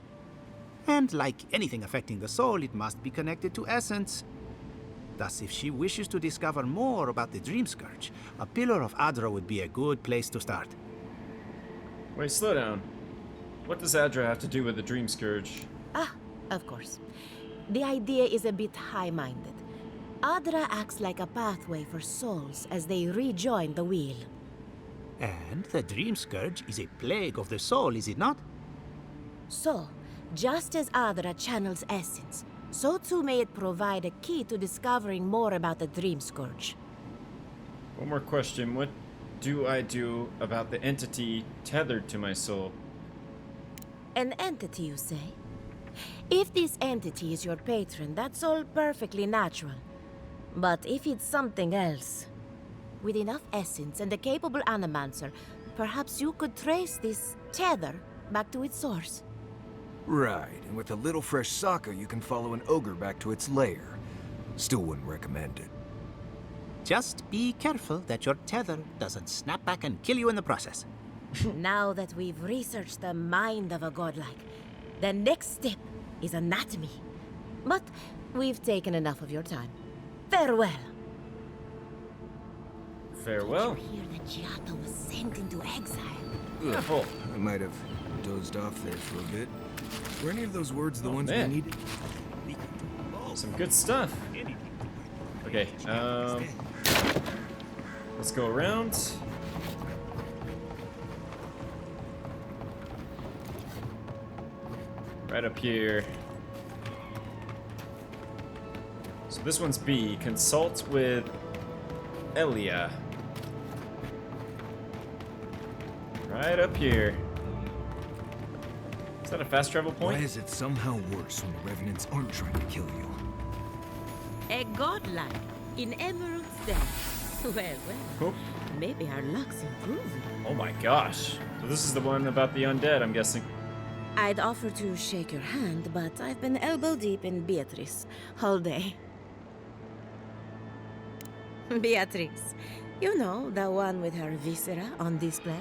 And like anything affecting the soul, it must be connected to essence. Thus, if she wishes to discover more about the Dream Scourge, a Pillar of Adra would be a good place to start. Wait, slow down. What does Adra have to do with the Dream Scourge? Ah, of course. The idea is a bit high-minded. Adra acts like a pathway for souls as they rejoin the wheel. And the Dream Scourge is a plague of the soul, is it not? So, just as Adra channels essence, so too may it provide a key to discovering more about the Dream Scourge. One more question. What do I do about the entity tethered to my soul? An entity, you say? If this entity is your patron, that's all perfectly natural. But if it's something else, with enough essence and a capable animancer, perhaps you could trace this tether back to its source. Right, and with a little fresh sake, you can follow an ogre back to its lair. Still wouldn't recommend it. Just be careful that your tether doesn't snap back and kill you in the process. Now that we've researched the mind of a godlike, the next step is anatomy. But we've taken enough of your time. Farewell. Farewell? Did you hear that Giada was sent into exile? Careful. I might have dozed off there for a bit. Were any of those words the ones man. we needed? Some good stuff. Okay, let's go around. Right up here. So this one's B. Consult with Elia. Right up here. Is that a fast travel point? Why is it somehow worse when the Revenants aren't trying to kill you? A godlike in Emerald Stone. Well, maybe our luck's improving. Oh my gosh. So this is the one about the undead, I'm guessing. I'd offer to shake your hand, but I've been elbow deep in Beatrice all day. Beatrice, you know, the one with her viscera on display?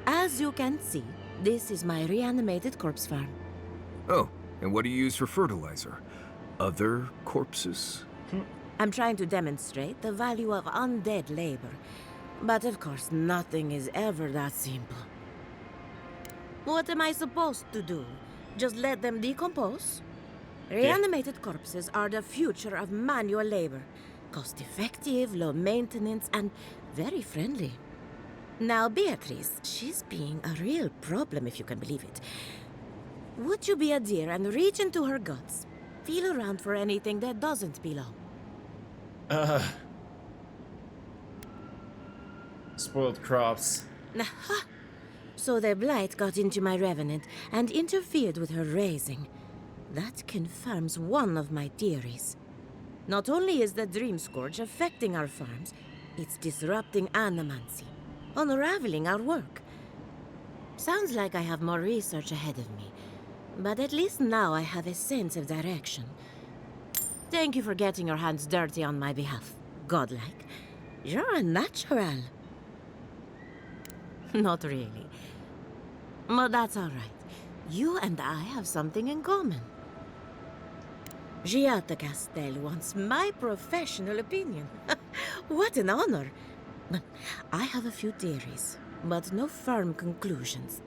As you can see, this is my reanimated corpse farm. Oh, and what do you use for fertilizer? Other corpses? I'm trying to demonstrate the value of undead labor. But of course, nothing is ever that simple. What am I supposed to do? Just let them decompose? Reanimated corpses are the future of manual labor. Cost-effective, low maintenance, and very friendly. Now, Beatrice, she's being a real problem, if you can believe it. Would you be a dear and reach into her guts? Feel around for anything that doesn't belong. Spoiled crops. Aha! So the blight got into my revenant and interfered with her raising. That confirms one of my theories. Not only is the Dream Scourge affecting our farms, it's disrupting animancy, unraveling our work. Sounds like I have more research ahead of me, but at least now I have a sense of direction. Thank you for getting your hands dirty on my behalf, godlike. You're a natural. Not really. But that's all right. You and I have something in common. Giata Castel wants my professional opinion. What an honor. I have a few theories, but no firm conclusions.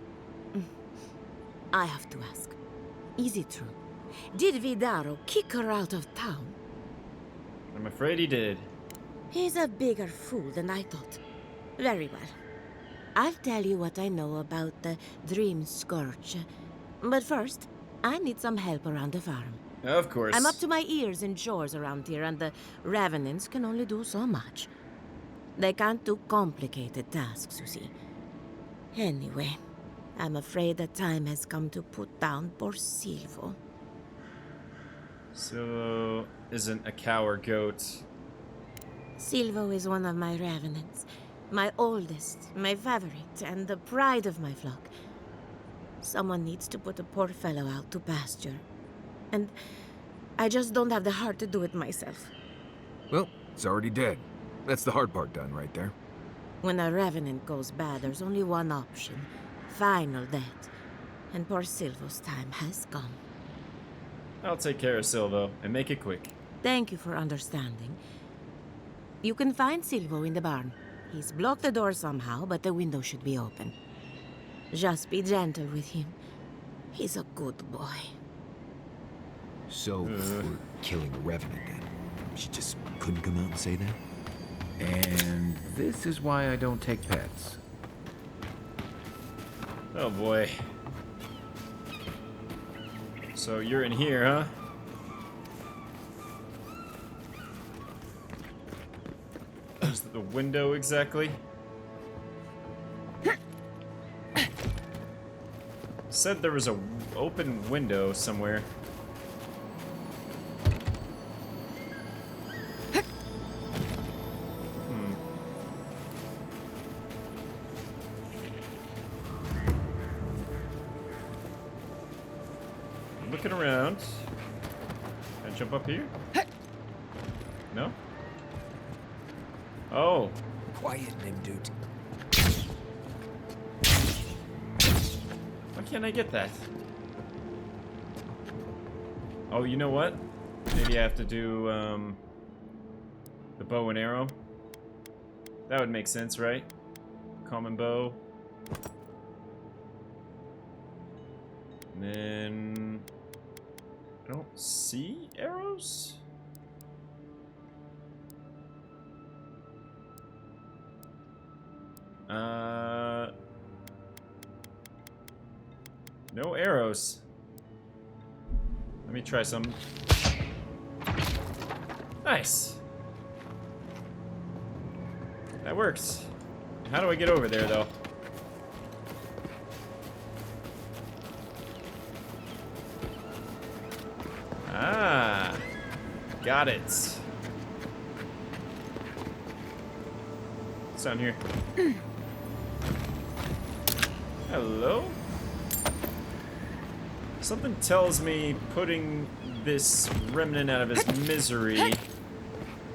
I have to ask, is it true? Did Vidaro kick her out of town? I'm afraid he did. He's a bigger fool than I thought. Very well. I'll tell you what I know about the Dream Scourge. But first, I need some help around the farm. Of course. I'm up to my ears in chores around here, and the Revenants can only do so much. They can't do complicated tasks, you see. Anyway, I'm afraid the time has come to put down poor Silvo. Silvo isn't a cow or goat. Silvo is one of my Revenants. My oldest, my favorite, and the pride of my flock. Someone needs to put a poor fellow out to pasture. And I just don't have the heart to do it myself. Well, it's already dead. That's the hard part done right there. When a Revenant goes bad, there's only one option. Final death. And poor Silvo's time has come. I'll take care of Silvo, and make it quick. Thank you for understanding. You can find Silvo in the barn. He's blocked the door somehow, but the window should be open. Just be gentle with him. He's a good boy. So, we're killing a Revenant then? She just couldn't come out and say that? And this is why I don't take pets. Oh boy. So you're in here, huh? Where's the window exactly? Said there was a open window somewhere. Looking around. Can I jump up here? No? Oh. Quiet, Nimdut. Why can't I get that? Oh, you know what? Maybe I have to do, the bow and arrow. That would make sense, right? Common bow. And then... I don't see arrows? No arrows. Let me try some. Nice. That works. How do I get over there, though? Ah, got it. What's down here? Hello? Something tells me putting this remnant out of his misery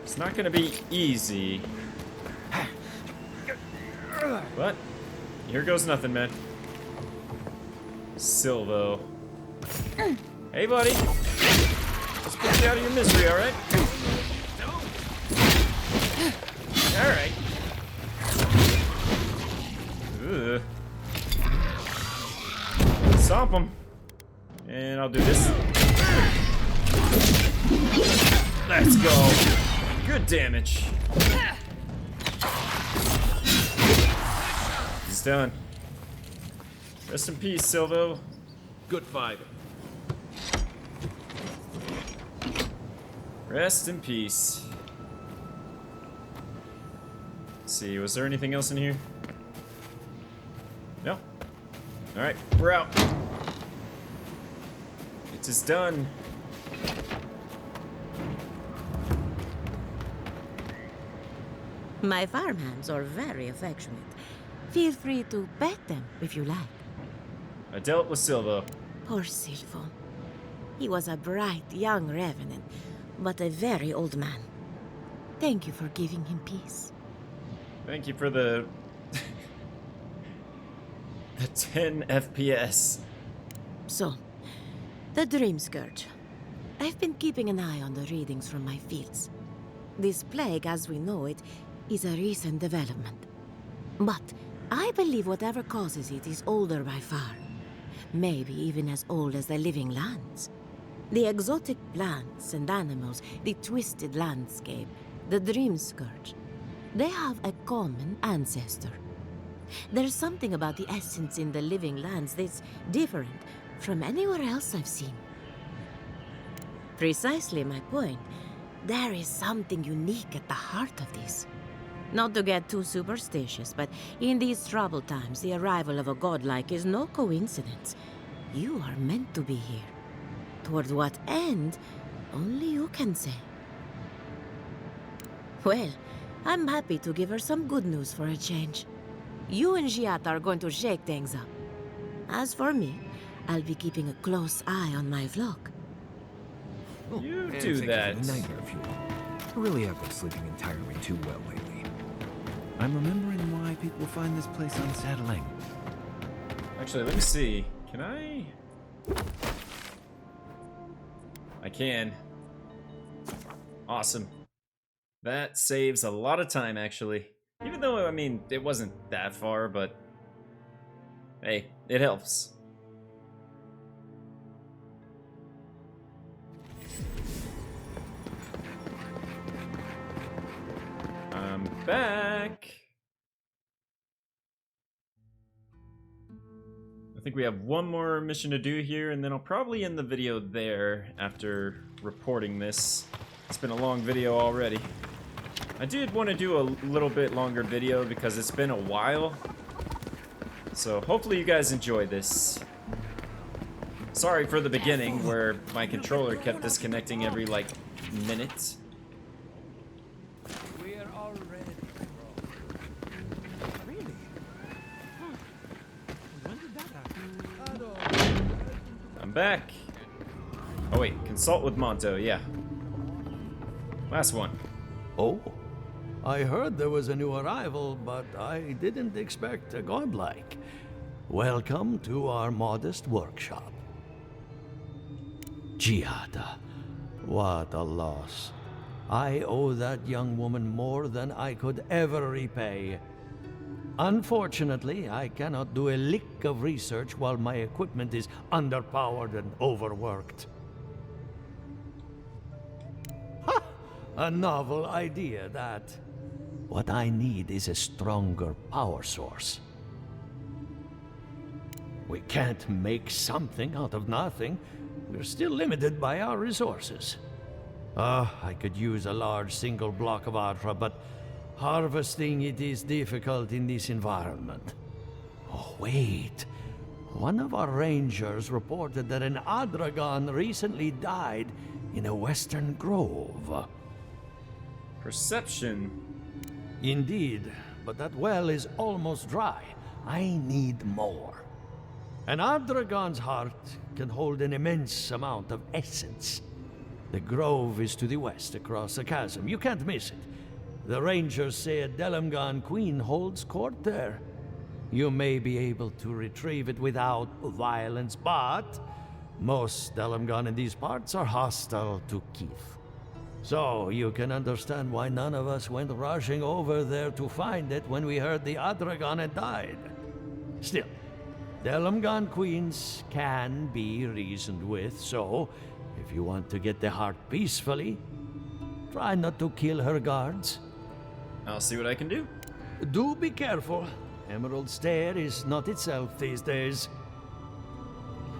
is not gonna be easy. But here goes nothing, man. Silvo. Hey, buddy. Let's put you out of your misery, alright? Alright. Ugh. Stomp him. And I'll do this. Let's go. Good damage. He's done. Rest in peace, Silvo. Good fighting. Rest in peace. Let's see, was there anything else in here? No. Alright, we're out. It is done. My farmhands are very affectionate. Feel free to pet them if you like. I dealt with Silvo. Poor Silvo. He was a bright young revenant, but a very old man. Thank you for giving him peace. Thank you for the... the 10 FPS. So, the Dream Scourge. I've been keeping an eye on the readings from my fields. This plague, as we know it, is a recent development. But I believe whatever causes it is older by far. Maybe even as old as the living lands. The exotic plants and animals, the twisted landscape, the Dream Scourge. They have a common ancestor. There's something about the essence in the living lands that's different from anywhere else I've seen. Precisely my point. There is something unique at the heart of this. Not to get too superstitious, but in these troubled times, the arrival of a godlike is no coincidence. You are meant to be here. Toward what end, only you can say. Well, I'm happy to give her some good news for a change. You and Giat are going to shake things up. As for me, I'll be keeping a close eye on my flock. You And do thank that. You for the nightmare fuel. I really have been sleeping entirely too well lately. I'm remembering why people find this place unsettling. Actually, let me see. Can I? I can. Awesome. That saves a lot of time, actually. Even though, I mean, it wasn't that far, but hey, it helps. I'm back. I think we have one more mission to do here, and then I'll probably end the video there after reporting this. It's been a long video already. I did want to do a little bit longer video because it's been a while. So hopefully you guys enjoy this. Sorry for the beginning where my controller kept disconnecting every like minute. We're all ready, bro. Really? Huh. When did that happen? I'm back. Oh wait, consult with Monto, yeah. Last one. Oh, I heard there was a new arrival, but I didn't expect a godlike. Welcome to our modest workshop. Giada, what a loss. I owe that young woman more than I could ever repay. Unfortunately, I cannot do a lick of research while my equipment is underpowered and overworked. Ha! A novel idea, that. What I need is a stronger power source. We can't make something out of nothing. We're still limited by our resources. I could use a large single block of Atra, but harvesting it is difficult in this environment. Oh, wait. One of our rangers reported that an Adragon recently died in a western grove. Perception. Indeed, but that well is almost dry. I need more. An Adragon's heart can hold an immense amount of essence. The grove is to the west, across the chasm. You can't miss it. The rangers say a Delamgan queen holds court there. You may be able to retrieve it without violence, but most Delamgan in these parts are hostile to Keith. So you can understand why none of us went rushing over there to find it when we heard the Adragon had died. Still, Delamgan queens can be reasoned with, so if you want to get the heart peacefully, try not to kill her guards. I'll see what I can do. Do be careful. Emerald Stair is not itself these days.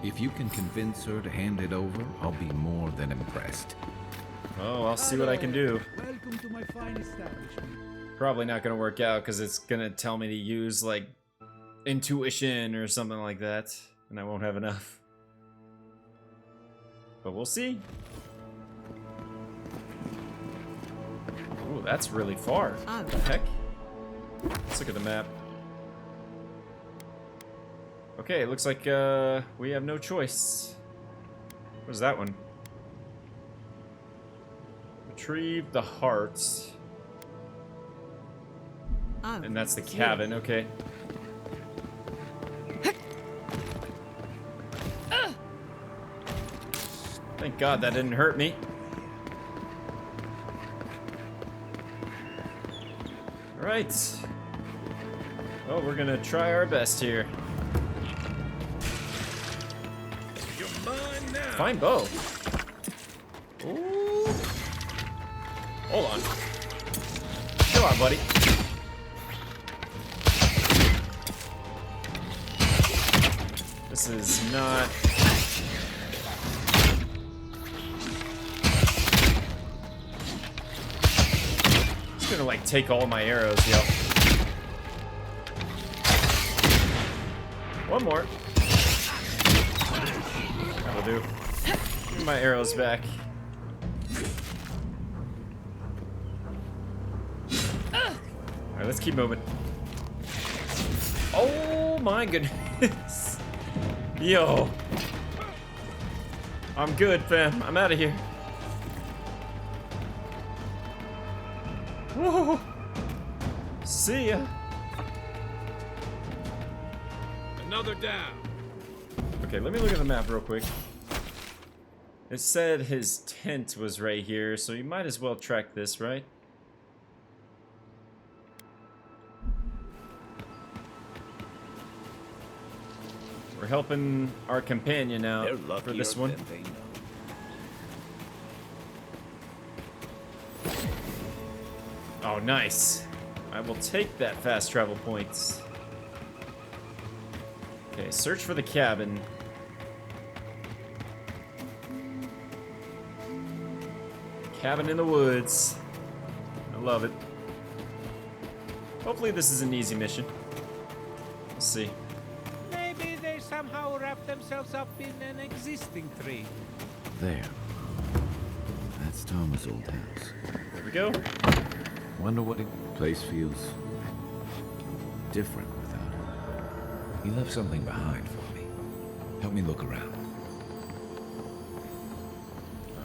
If you can convince her to hand it over, I'll be more than impressed. Oh, I'll see what I can do. Welcome to my fine establishment. Probably not gonna work out because it's gonna tell me to use like intuition or something like that, and I won't have enough. But we'll see. Ooh, that's really far. What the heck? Let's look at the map. Okay, it looks like we have no choice. What is that one? Retrieve the hearts. And that's the cabin, okay. Thank God that didn't hurt me. Alright. Well, we're gonna try our best here. You're mine now. Fine bow. Ooh. Hold on. Come on, buddy. This is not... It's gonna like take all my arrows, yo. One more. That'll do. Give my arrows back. Alright, let's keep moving. Oh my goodness. Yo. I'm good, fam. I'm out of here. Whoa. See ya. Another down. Okay, let me look at the map real quick. It said his tent was right here, so you might as well track this, right? We're helping our companion out for this one. Oh, nice. I will take that fast travel points. Okay, search for the cabin. Cabin in the woods. I love it. Hopefully this is an easy mission. Let's see. Maybe they somehow wrap themselves up in an existing tree. There. That's Thomas' old house. There we go. Wonder what place feels different without him. He left something behind for me. Help me look around.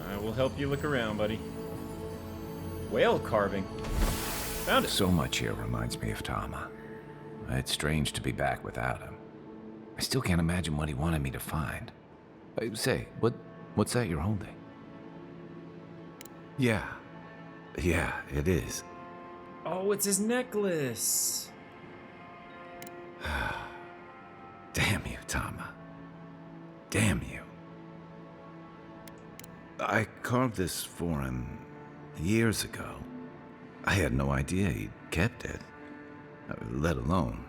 I will help you look around, buddy. Whale carving. Found it. So much here reminds me of Tama. It's strange to be back without him. I still can't imagine what he wanted me to find. Say, what's that you're holding? Yeah, it is. Oh, it's his necklace. Damn you, Tama. Damn you. I carved this for him years ago. I had no idea he'd kept it, let alone.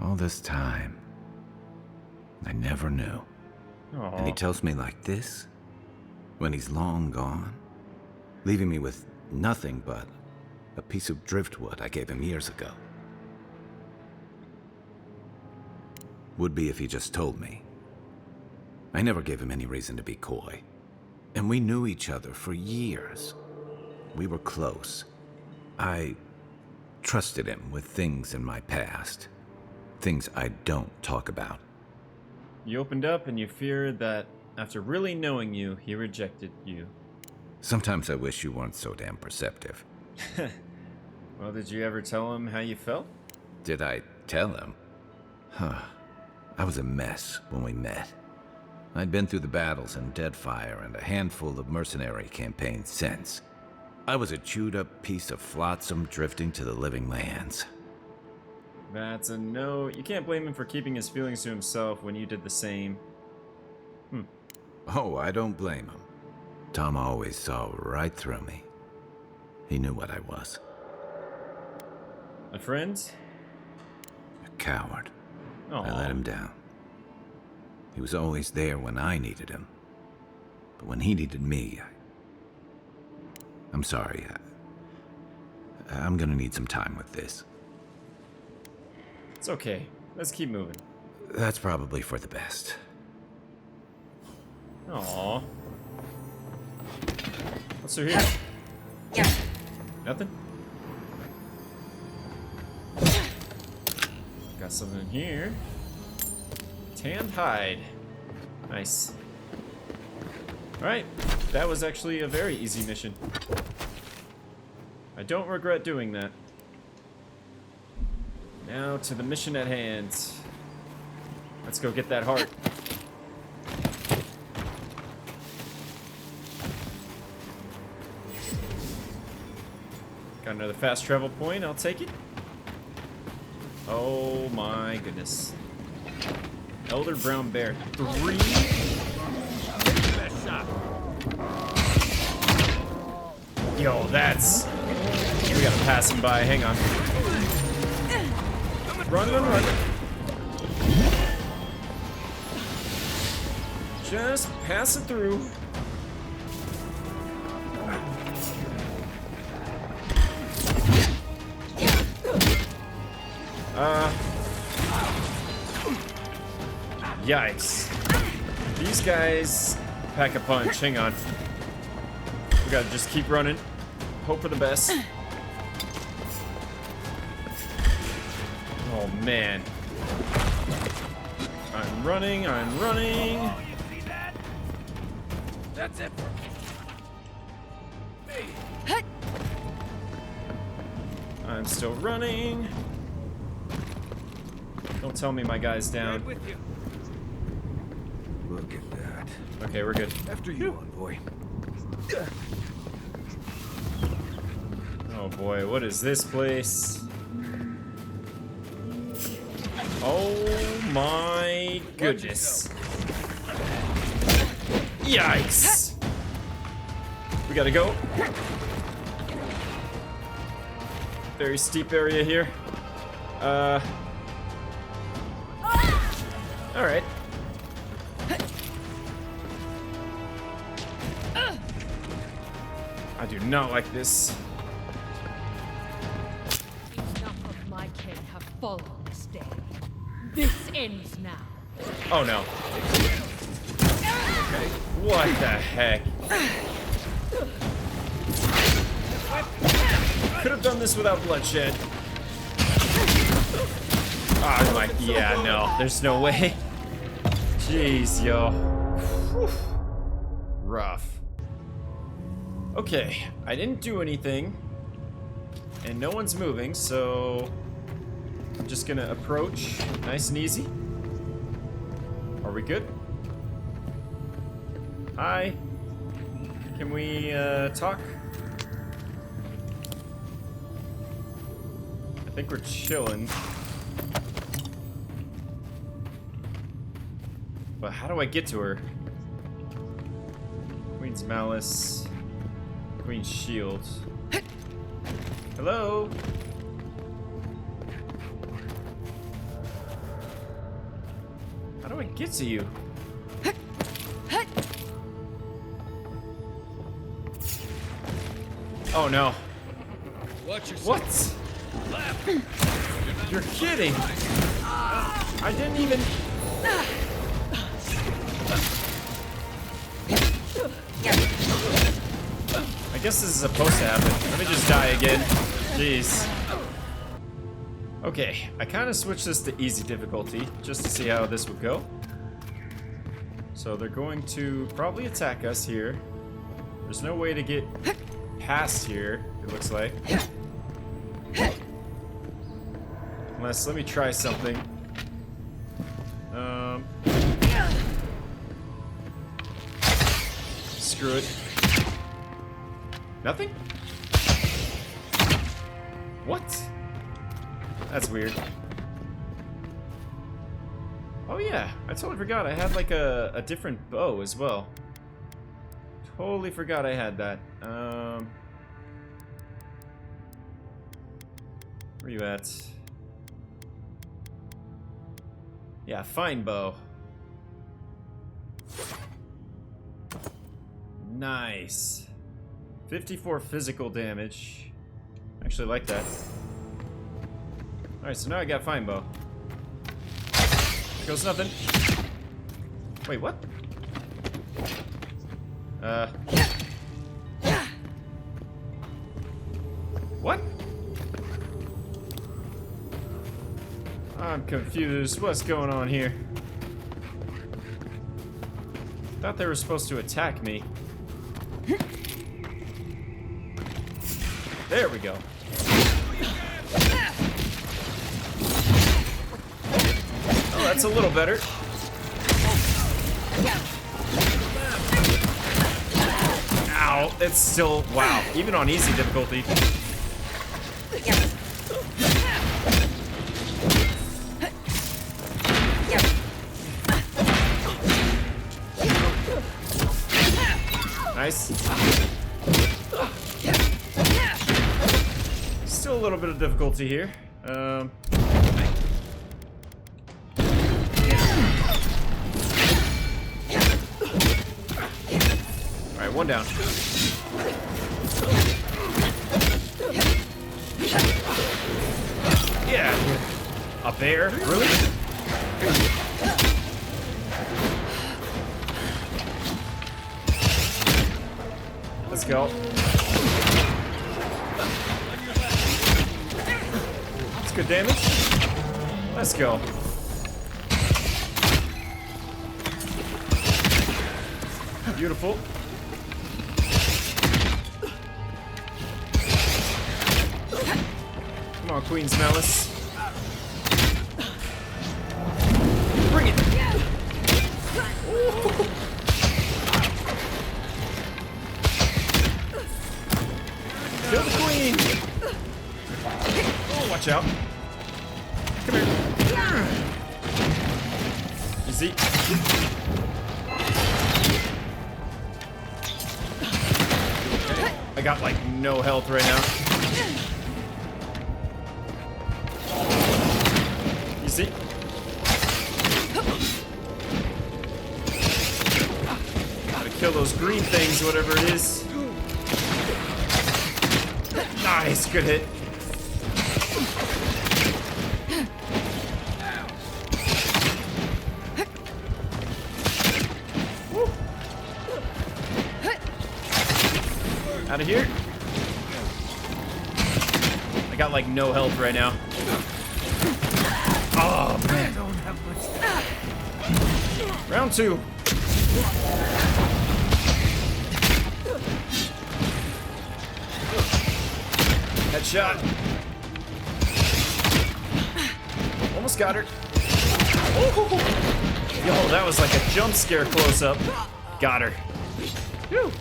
All this time, I never knew. Aww. And he tells me like this, when he's long gone, leaving me with nothing but a piece of driftwood I gave him years ago. Would be if he just told me. I never gave him any reason to be coy. And we knew each other for years. We were close. I trusted him with things in my past. Things I don't talk about. You opened up and you feared that after really knowing you, he rejected you. Sometimes I wish you weren't so damn perceptive. Well, did you ever tell him how you felt? Did I tell him? Huh. I was a mess when we met. I'd been through the battles in Deadfire and a handful of mercenary campaigns since. I was a chewed-up piece of flotsam drifting to the living lands. That's a no. You can't blame him for keeping his feelings to himself when you did the same. Oh, I don't blame him. Tom always saw right through me. He knew what I was. A friend? A coward. Aww. I let him down. He was always there when I needed him. But when he needed me, I'm sorry. I'm gonna need some time with this. It's okay. Let's keep moving. That's probably for the best. Aww. What's through here? Nothing? Got something in here. Tanned hide. Nice. Alright, that was actually a very easy mission. I don't regret doing that. Now to the mission at hand. Let's go get that heart. Got another fast travel point, I'll take it. Oh my goodness. Elder Brown Bear. 3? Best shot. Yo, that's... We gotta pass him by, hang on. Run, run, run. Just pass it through. Yikes. These guys pack a punch. Hang on. We gotta just keep running. Hope for the best. Oh, man. I'm running, I'm running. Oh, you see that? That's it for me. I'm still running. Don't tell me my guy's down. With you. Look at that. Okay, we're good. After you, boy. Oh boy, what is this place? Oh my goodness. Yikes. We gotta go. Very steep area here. Alright. I do not like this. Enough of my kin have fallen this day. This ends now. Oh no. What the heck? Could have done this without bloodshed. Oh my, yeah, no, there's no way. Jeez, yo. Whew. Rough. Okay, I didn't do anything. And no one's moving, so I'm just gonna approach nice and easy. Are we good? Hi. Can we talk? I think we're chilling. But how do I get to her? Queen's Malice. Queen's Shield. Hello? How do I get to you? Oh no. Watch yourself. What? You're kidding. I didn't even... I guess this is supposed to happen. Let me just die again. Jeez. Okay, I kind of switched this to easy difficulty just to see how this would go. So they're going to probably attack us here. There's no way to get past here, it looks like. Unless, let me try something. Screw it. Nothing? What? That's weird. Oh yeah, I totally forgot I had like a different bow as well. Totally forgot I had that. Where you at? Yeah, fine bow. Nice. 54 physical damage. Actually like that. Alright, so now I got fine bow. Here goes nothing. Wait, what? What? I'm confused. What's going on here? Thought they were supposed to attack me. There we go. Oh, that's a little better. Ow, it's still, wow, even on easy difficulty. Nice. Still a little bit of difficulty here. Alright, one down. Yeah. A bear? Really? Let's go. That's good damage. Let's go. Beautiful. Come on, Queen's Malice. Bring it. Ooh. Kill the queen! Oh, watch out. Come here. Easy. I got like no health right now. Easy. Gotta kill those green things, whatever it is. Nice, good hit. Out of here. I got like no health right now. Oh man. Round 2. Headshot. Almost got her. Oh. Yo, that was like a jump scare close up. Got her. Whew.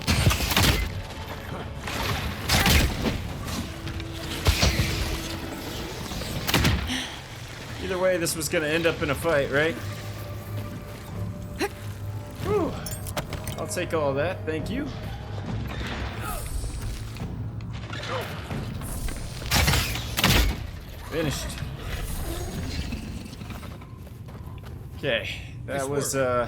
Either way, this was gonna end up in a fight, right? Whew. I'll take all that, thank you. Finished. Okay, that was a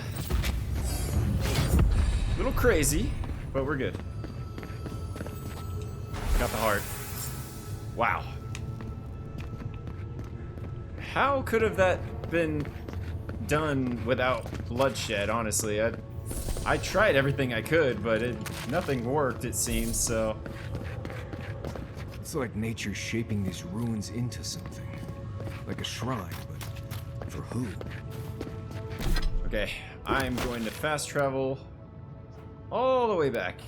little crazy, but we're good. Got the heart. Wow. How could have that been done without bloodshed, honestly? I tried everything I could, but nothing worked, it seems, so... It's like nature shaping these ruins into something. Like a shrine, but for who? Okay, I'm going to fast travel all the way back.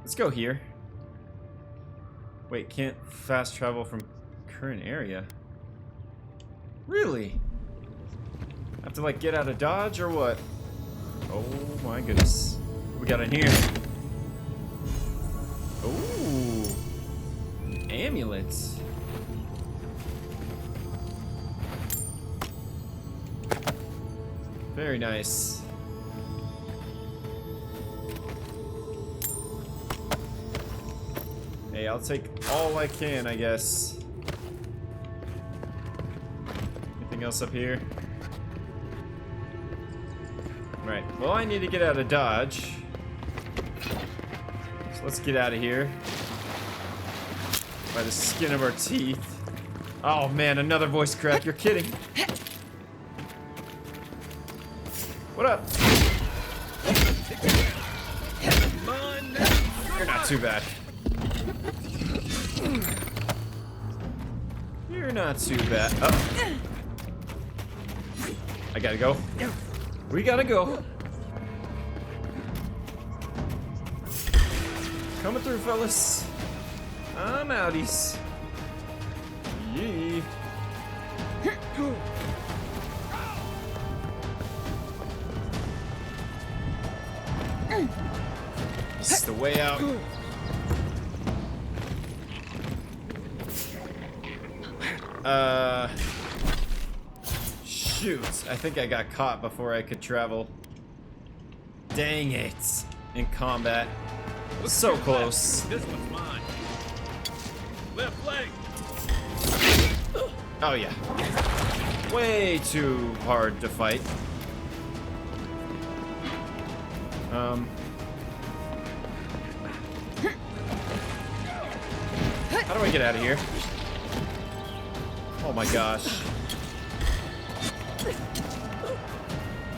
Let's go here. Wait, can't fast travel from current area? Really? Have to like get out of Dodge or what? Oh my goodness. What we got in here? Ooh. Amulets. Very nice. Hey, I'll take all I can, I guess. Anything else up here? Right. Well, I need to get out of Dodge. So let's get out of here. By the skin of our teeth. Oh man, another voice crack. You're kidding. What up? You're not too bad. You're not too bad. Oh. I gotta go. We gotta go. Coming through, fellas. I'm outies. Yee. This is the way out. Shoot. I think I got caught before I could travel. Dang it. In combat. So close. This one's mine. Left leg. Oh yeah. Way too hard to fight. How do I get out of here? Oh my gosh.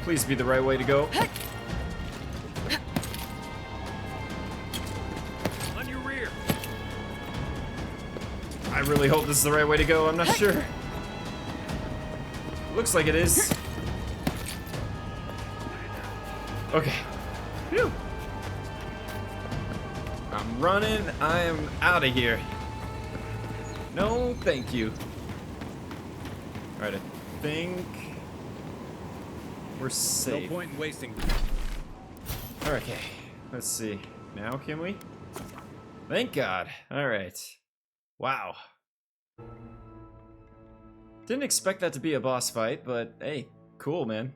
Please be the right way to go. On your rear. I really hope this is the right way to go. I'm not sure. Looks like it is. Okay. Phew. I'm running. I am out of here. No, thank you. Alright, I think we're safe. No point in wasting. Okay, let's see. Now can we? Thank God. Alright. Wow. Didn't expect that to be a boss fight, but hey, cool, man.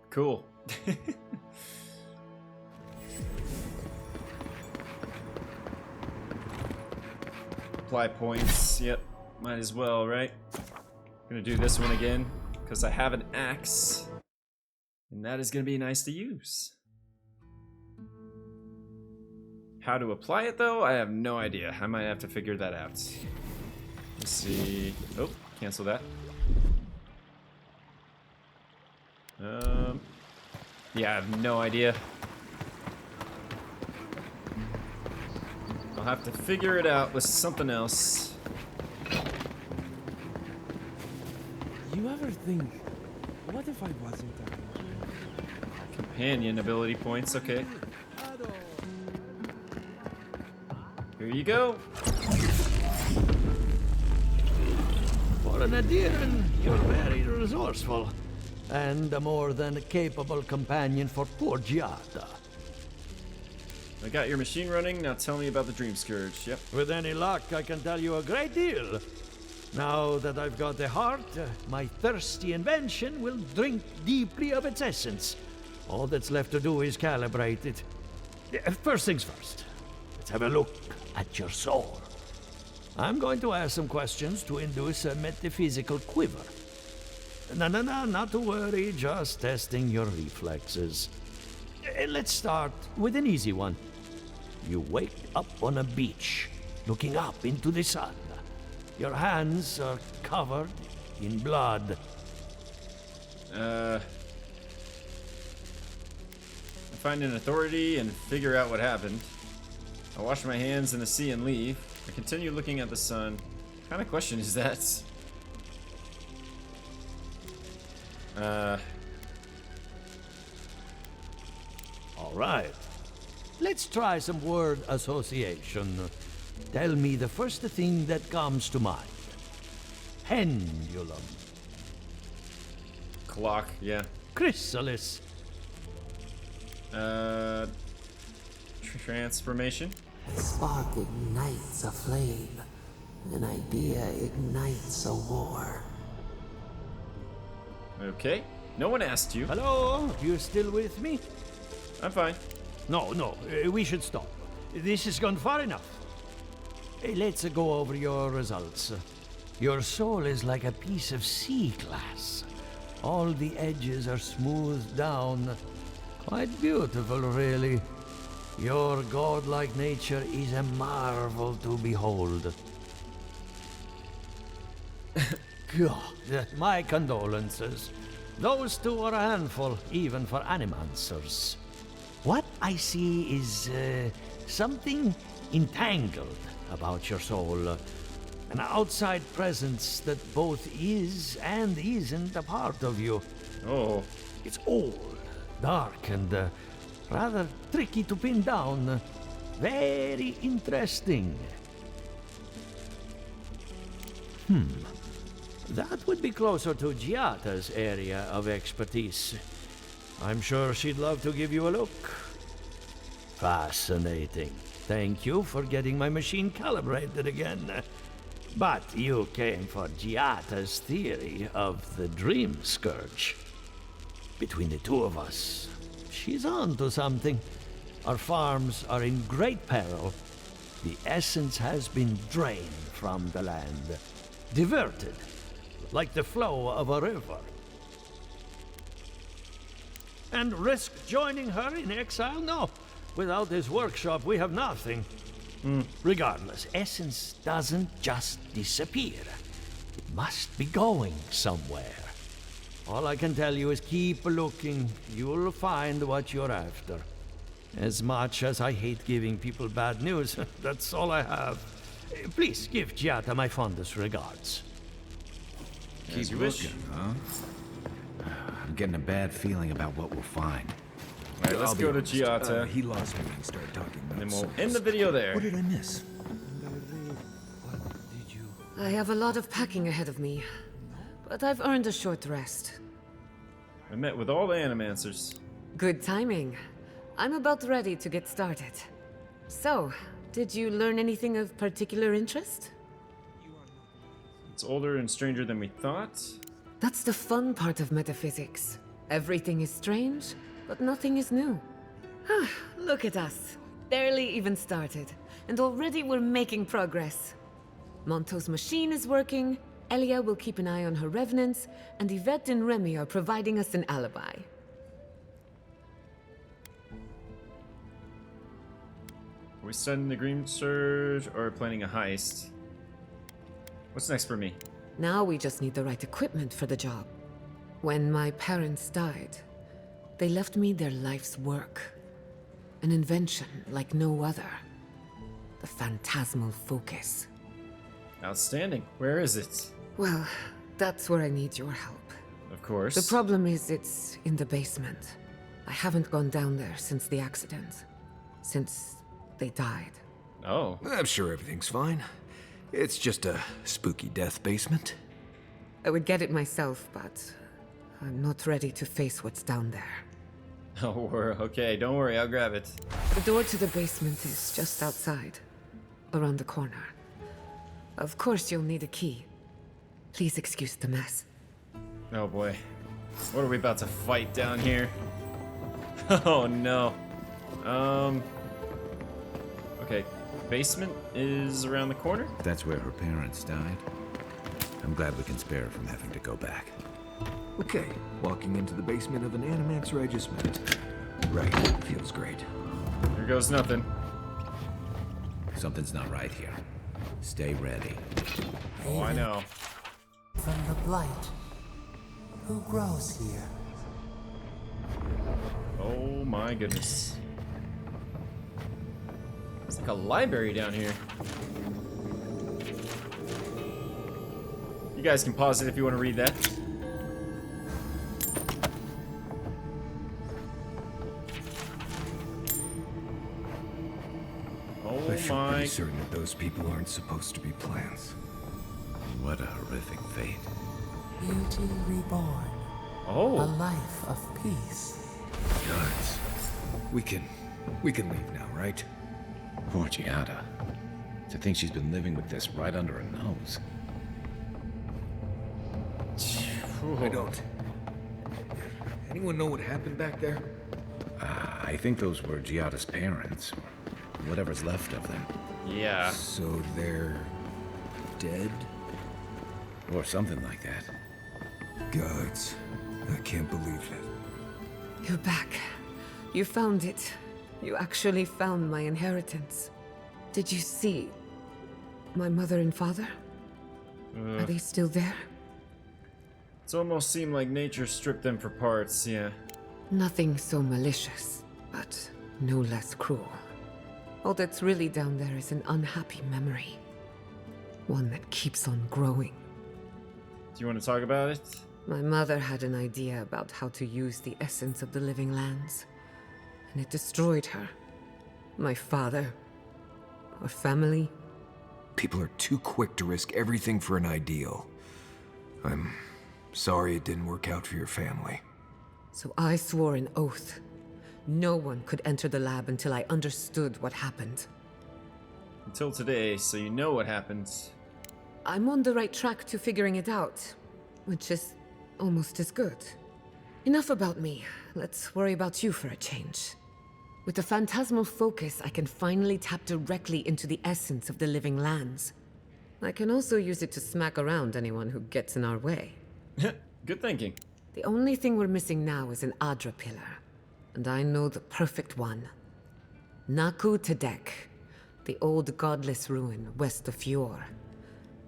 Cool. Apply points. Yep, might as well, right? Gonna do this one again because I have an axe, and that is gonna be nice to use. How to apply it though, I have no idea. I might have to figure that out. Let's see. Oh, cancel that. Yeah, I have no idea. I'll have to figure it out with something else. You ever think, what if I wasn't there? Companion ability points, okay. Here you go. For an Adiran, you're very resourceful. And a more than capable companion for poor Giada. I got your machine running, now tell me about the Dream Scourge, yep. With any luck, I can tell you a great deal. Now that I've got the heart, my thirsty invention will drink deeply of its essence. All that's left to do is calibrate it. First things first, let's have a look at your soul. I'm going to ask some questions to induce a metaphysical quiver. No, not to worry, just testing your reflexes. Let's start with an easy one. You wake up on a beach, looking up into the sun. Your hands are covered in blood. I find an authority and figure out what happened. I wash my hands in the sea and leave. I continue looking at the sun. What kind of question is that? All right. Let's try some word association. Tell me the first thing that comes to mind. Pendulum. Clock, yeah. Chrysalis. Transformation. A spark ignites a flame. An idea ignites a war. Okay. No one asked you. Hello? You still with me? I'm fine. No, we should stop. This has gone far enough. Let's go over your results. Your soul is like a piece of sea glass. All the edges are smoothed down. Quite beautiful, really. Your godlike nature is a marvel to behold. God, my condolences. Those two are a handful, even for animancers. What I see is something entangled about your soul. An outside presence that both is and isn't a part of you. Oh. It's old, dark, and rather tricky to pin down. Very interesting. That would be closer to Giata's area of expertise. I'm sure she'd love to give you a look. Fascinating. Thank you for getting my machine calibrated again. But you came for Giata's theory of the Dream Scourge. Between the two of us, she's on to something. Our farms are in great peril. The essence has been drained from the land, diverted, like the flow of a river. And risk joining her in exile? No. Without this workshop, we have nothing. Regardless, essence doesn't just disappear. It must be going somewhere. All I can tell you is keep looking. You'll find what you're after. As much as I hate giving people bad news, that's all I have. Please give Giata my fondest regards. Keep looking, huh? I'm getting a bad feeling about what we'll find. All right, let's go to Giata. He lost me when he started talking about and then we'll symbols. end the video there. What did I miss? I have a lot of packing ahead of me, but I've earned a short rest. I met with all the animancers. Good timing. I'm about ready to get started. So, did you learn anything of particular interest? It's older and stranger than we thought. That's the fun part of metaphysics. Everything is strange, but nothing is new. Look at us. Barely even started, and already we're making progress. Monto's machine is working, Elia will keep an eye on her revenants, and Yvette and Remy are providing us an alibi. Are we studying the Green Surge or planning a heist? What's next for me? Now we just need the right equipment for the job. When my parents died, they left me their life's work. An invention like no other. The phantasmal focus. Outstanding. Where is it? Well, that's where I need your help. Of course. The problem is it's in the basement. I haven't gone down there since the accident. Since they died. Oh. I'm sure everything's fine. It's just a spooky death basement. I would get it myself, but I'm not ready to face what's down there. Oh, we're okay. Don't worry, I'll grab it. The door to the basement is just outside, around the corner. Of course you'll need a key. Please excuse the mess. Oh boy. What are we about to fight down here? Oh no. Okay. Basement is around the corner? That's where her parents died. I'm glad we can spare her from having to go back. Okay, walking into the basement of an Animaxer I just met. Right, feels great. Here goes nothing. Something's not right here. Stay ready. Oh, I know. From the blight. Who grows here? Oh my goodness. It's like a library down here. You guys can pause it if you want to read that. Oh I feel my. pretty certain that those people aren't supposed to be plants. What a horrific fate. Beauty reborn. Oh. A life of peace. Guards. We can leave now, right? Poor Giada. To think she's been living with this right under her nose. I don't. Anyone know what happened back there? I think those were Giada's parents. Whatever's left of them. Yeah. So they're dead? Or something like that. Gods. I can't believe it. You're back. You found it. You actually found my inheritance. Did you see my mother and father? Are they still there? It's almost seemed like nature stripped them for parts, yeah. Nothing so malicious, but no less cruel. All that's really down there is an unhappy memory. One that keeps on growing. Do you want to talk about it? My mother had an idea about how to use the essence of the living lands, and it destroyed her. My father, our family. People are too quick to risk everything for an ideal. I'm sorry it didn't work out for your family. So I swore an oath. No one could enter the lab until I understood what happened. Until today, so you know what happened. I'm on the right track to figuring it out, which is almost as good. Enough about me. Let's worry about you for a change. With the phantasmal focus, I can finally tap directly into the essence of the living lands. I can also use it to smack around anyone who gets in our way. Good thinking. The only thing we're missing now is an Adra pillar, and I know the perfect one. Naku Tedek, the old godless ruin west of Fjord.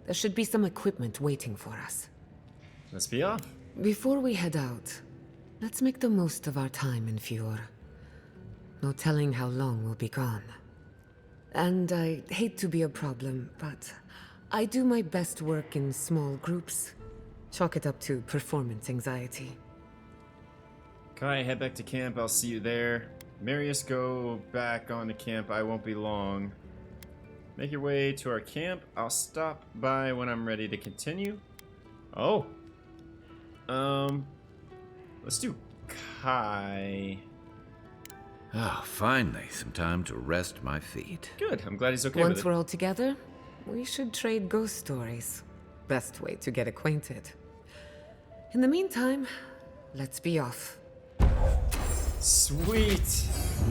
There should be some equipment waiting for us. Let's be off. Before we head out, let's make the most of our time in Fjord. No telling how long we'll be gone. And I hate to be a problem, but I do my best work in small groups. Chalk it up to performance anxiety. Kai, head back to camp. I'll see you there. Marius, go back on to camp. I won't be long. Make your way to our camp. I'll stop by when I'm ready to continue. Oh. Let's do Kai. Oh, finally, some time to rest my feet. Good. I'm glad he's okay with Once it. we're all together, we should trade ghost stories. Best way to get acquainted. In the meantime, let's be off. Sweet.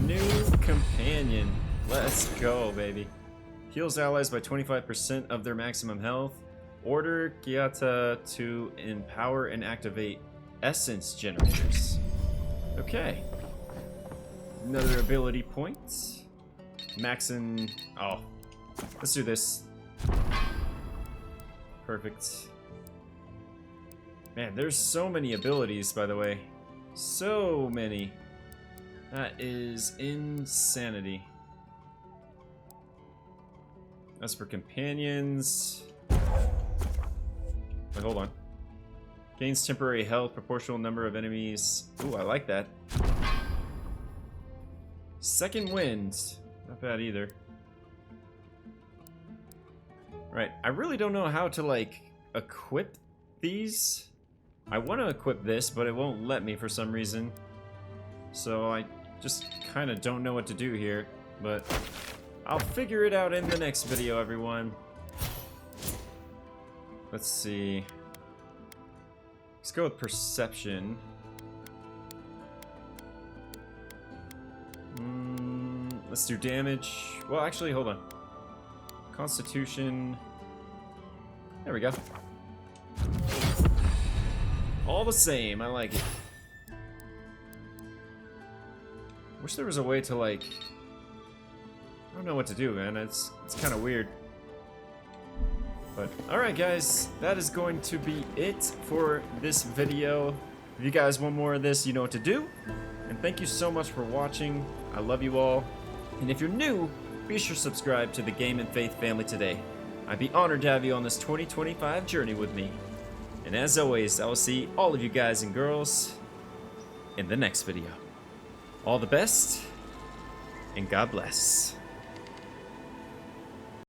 New companion. Let's go, baby. Heals allies by 25% of their maximum health. Order Gyata to empower and activate essence generators. Okay. Another ability point. Maxin. Oh. Let's do this. Perfect. Man, there's so many abilities, by the way. So many. That is insanity. As for companions... Wait, hold on. Gains temporary health, proportional number of enemies. Ooh, I like that. Second wind. Not bad either. Right, I really don't know how to, like, equip these. I want to equip this, but it won't let me for some reason. So I just kind of don't know what to do here. But I'll figure it out in the next video, everyone. Let's see. Let's go with perception. Let's do damage. Well, actually, hold on. Constitution. There we go. All the same, I like it. Wish there was a way to, like... I don't know what to do, man. It's kind of weird. But, alright guys, that is going to be it for this video. If you guys want more of this, you know what to do. And thank you so much for watching. I love you all. And if you're new, be sure to subscribe to the Game and Faith family today. I'd be honored to have you on this 2025 journey with me. And as always, I will see all of you guys and girls in the next video. All the best, and God bless.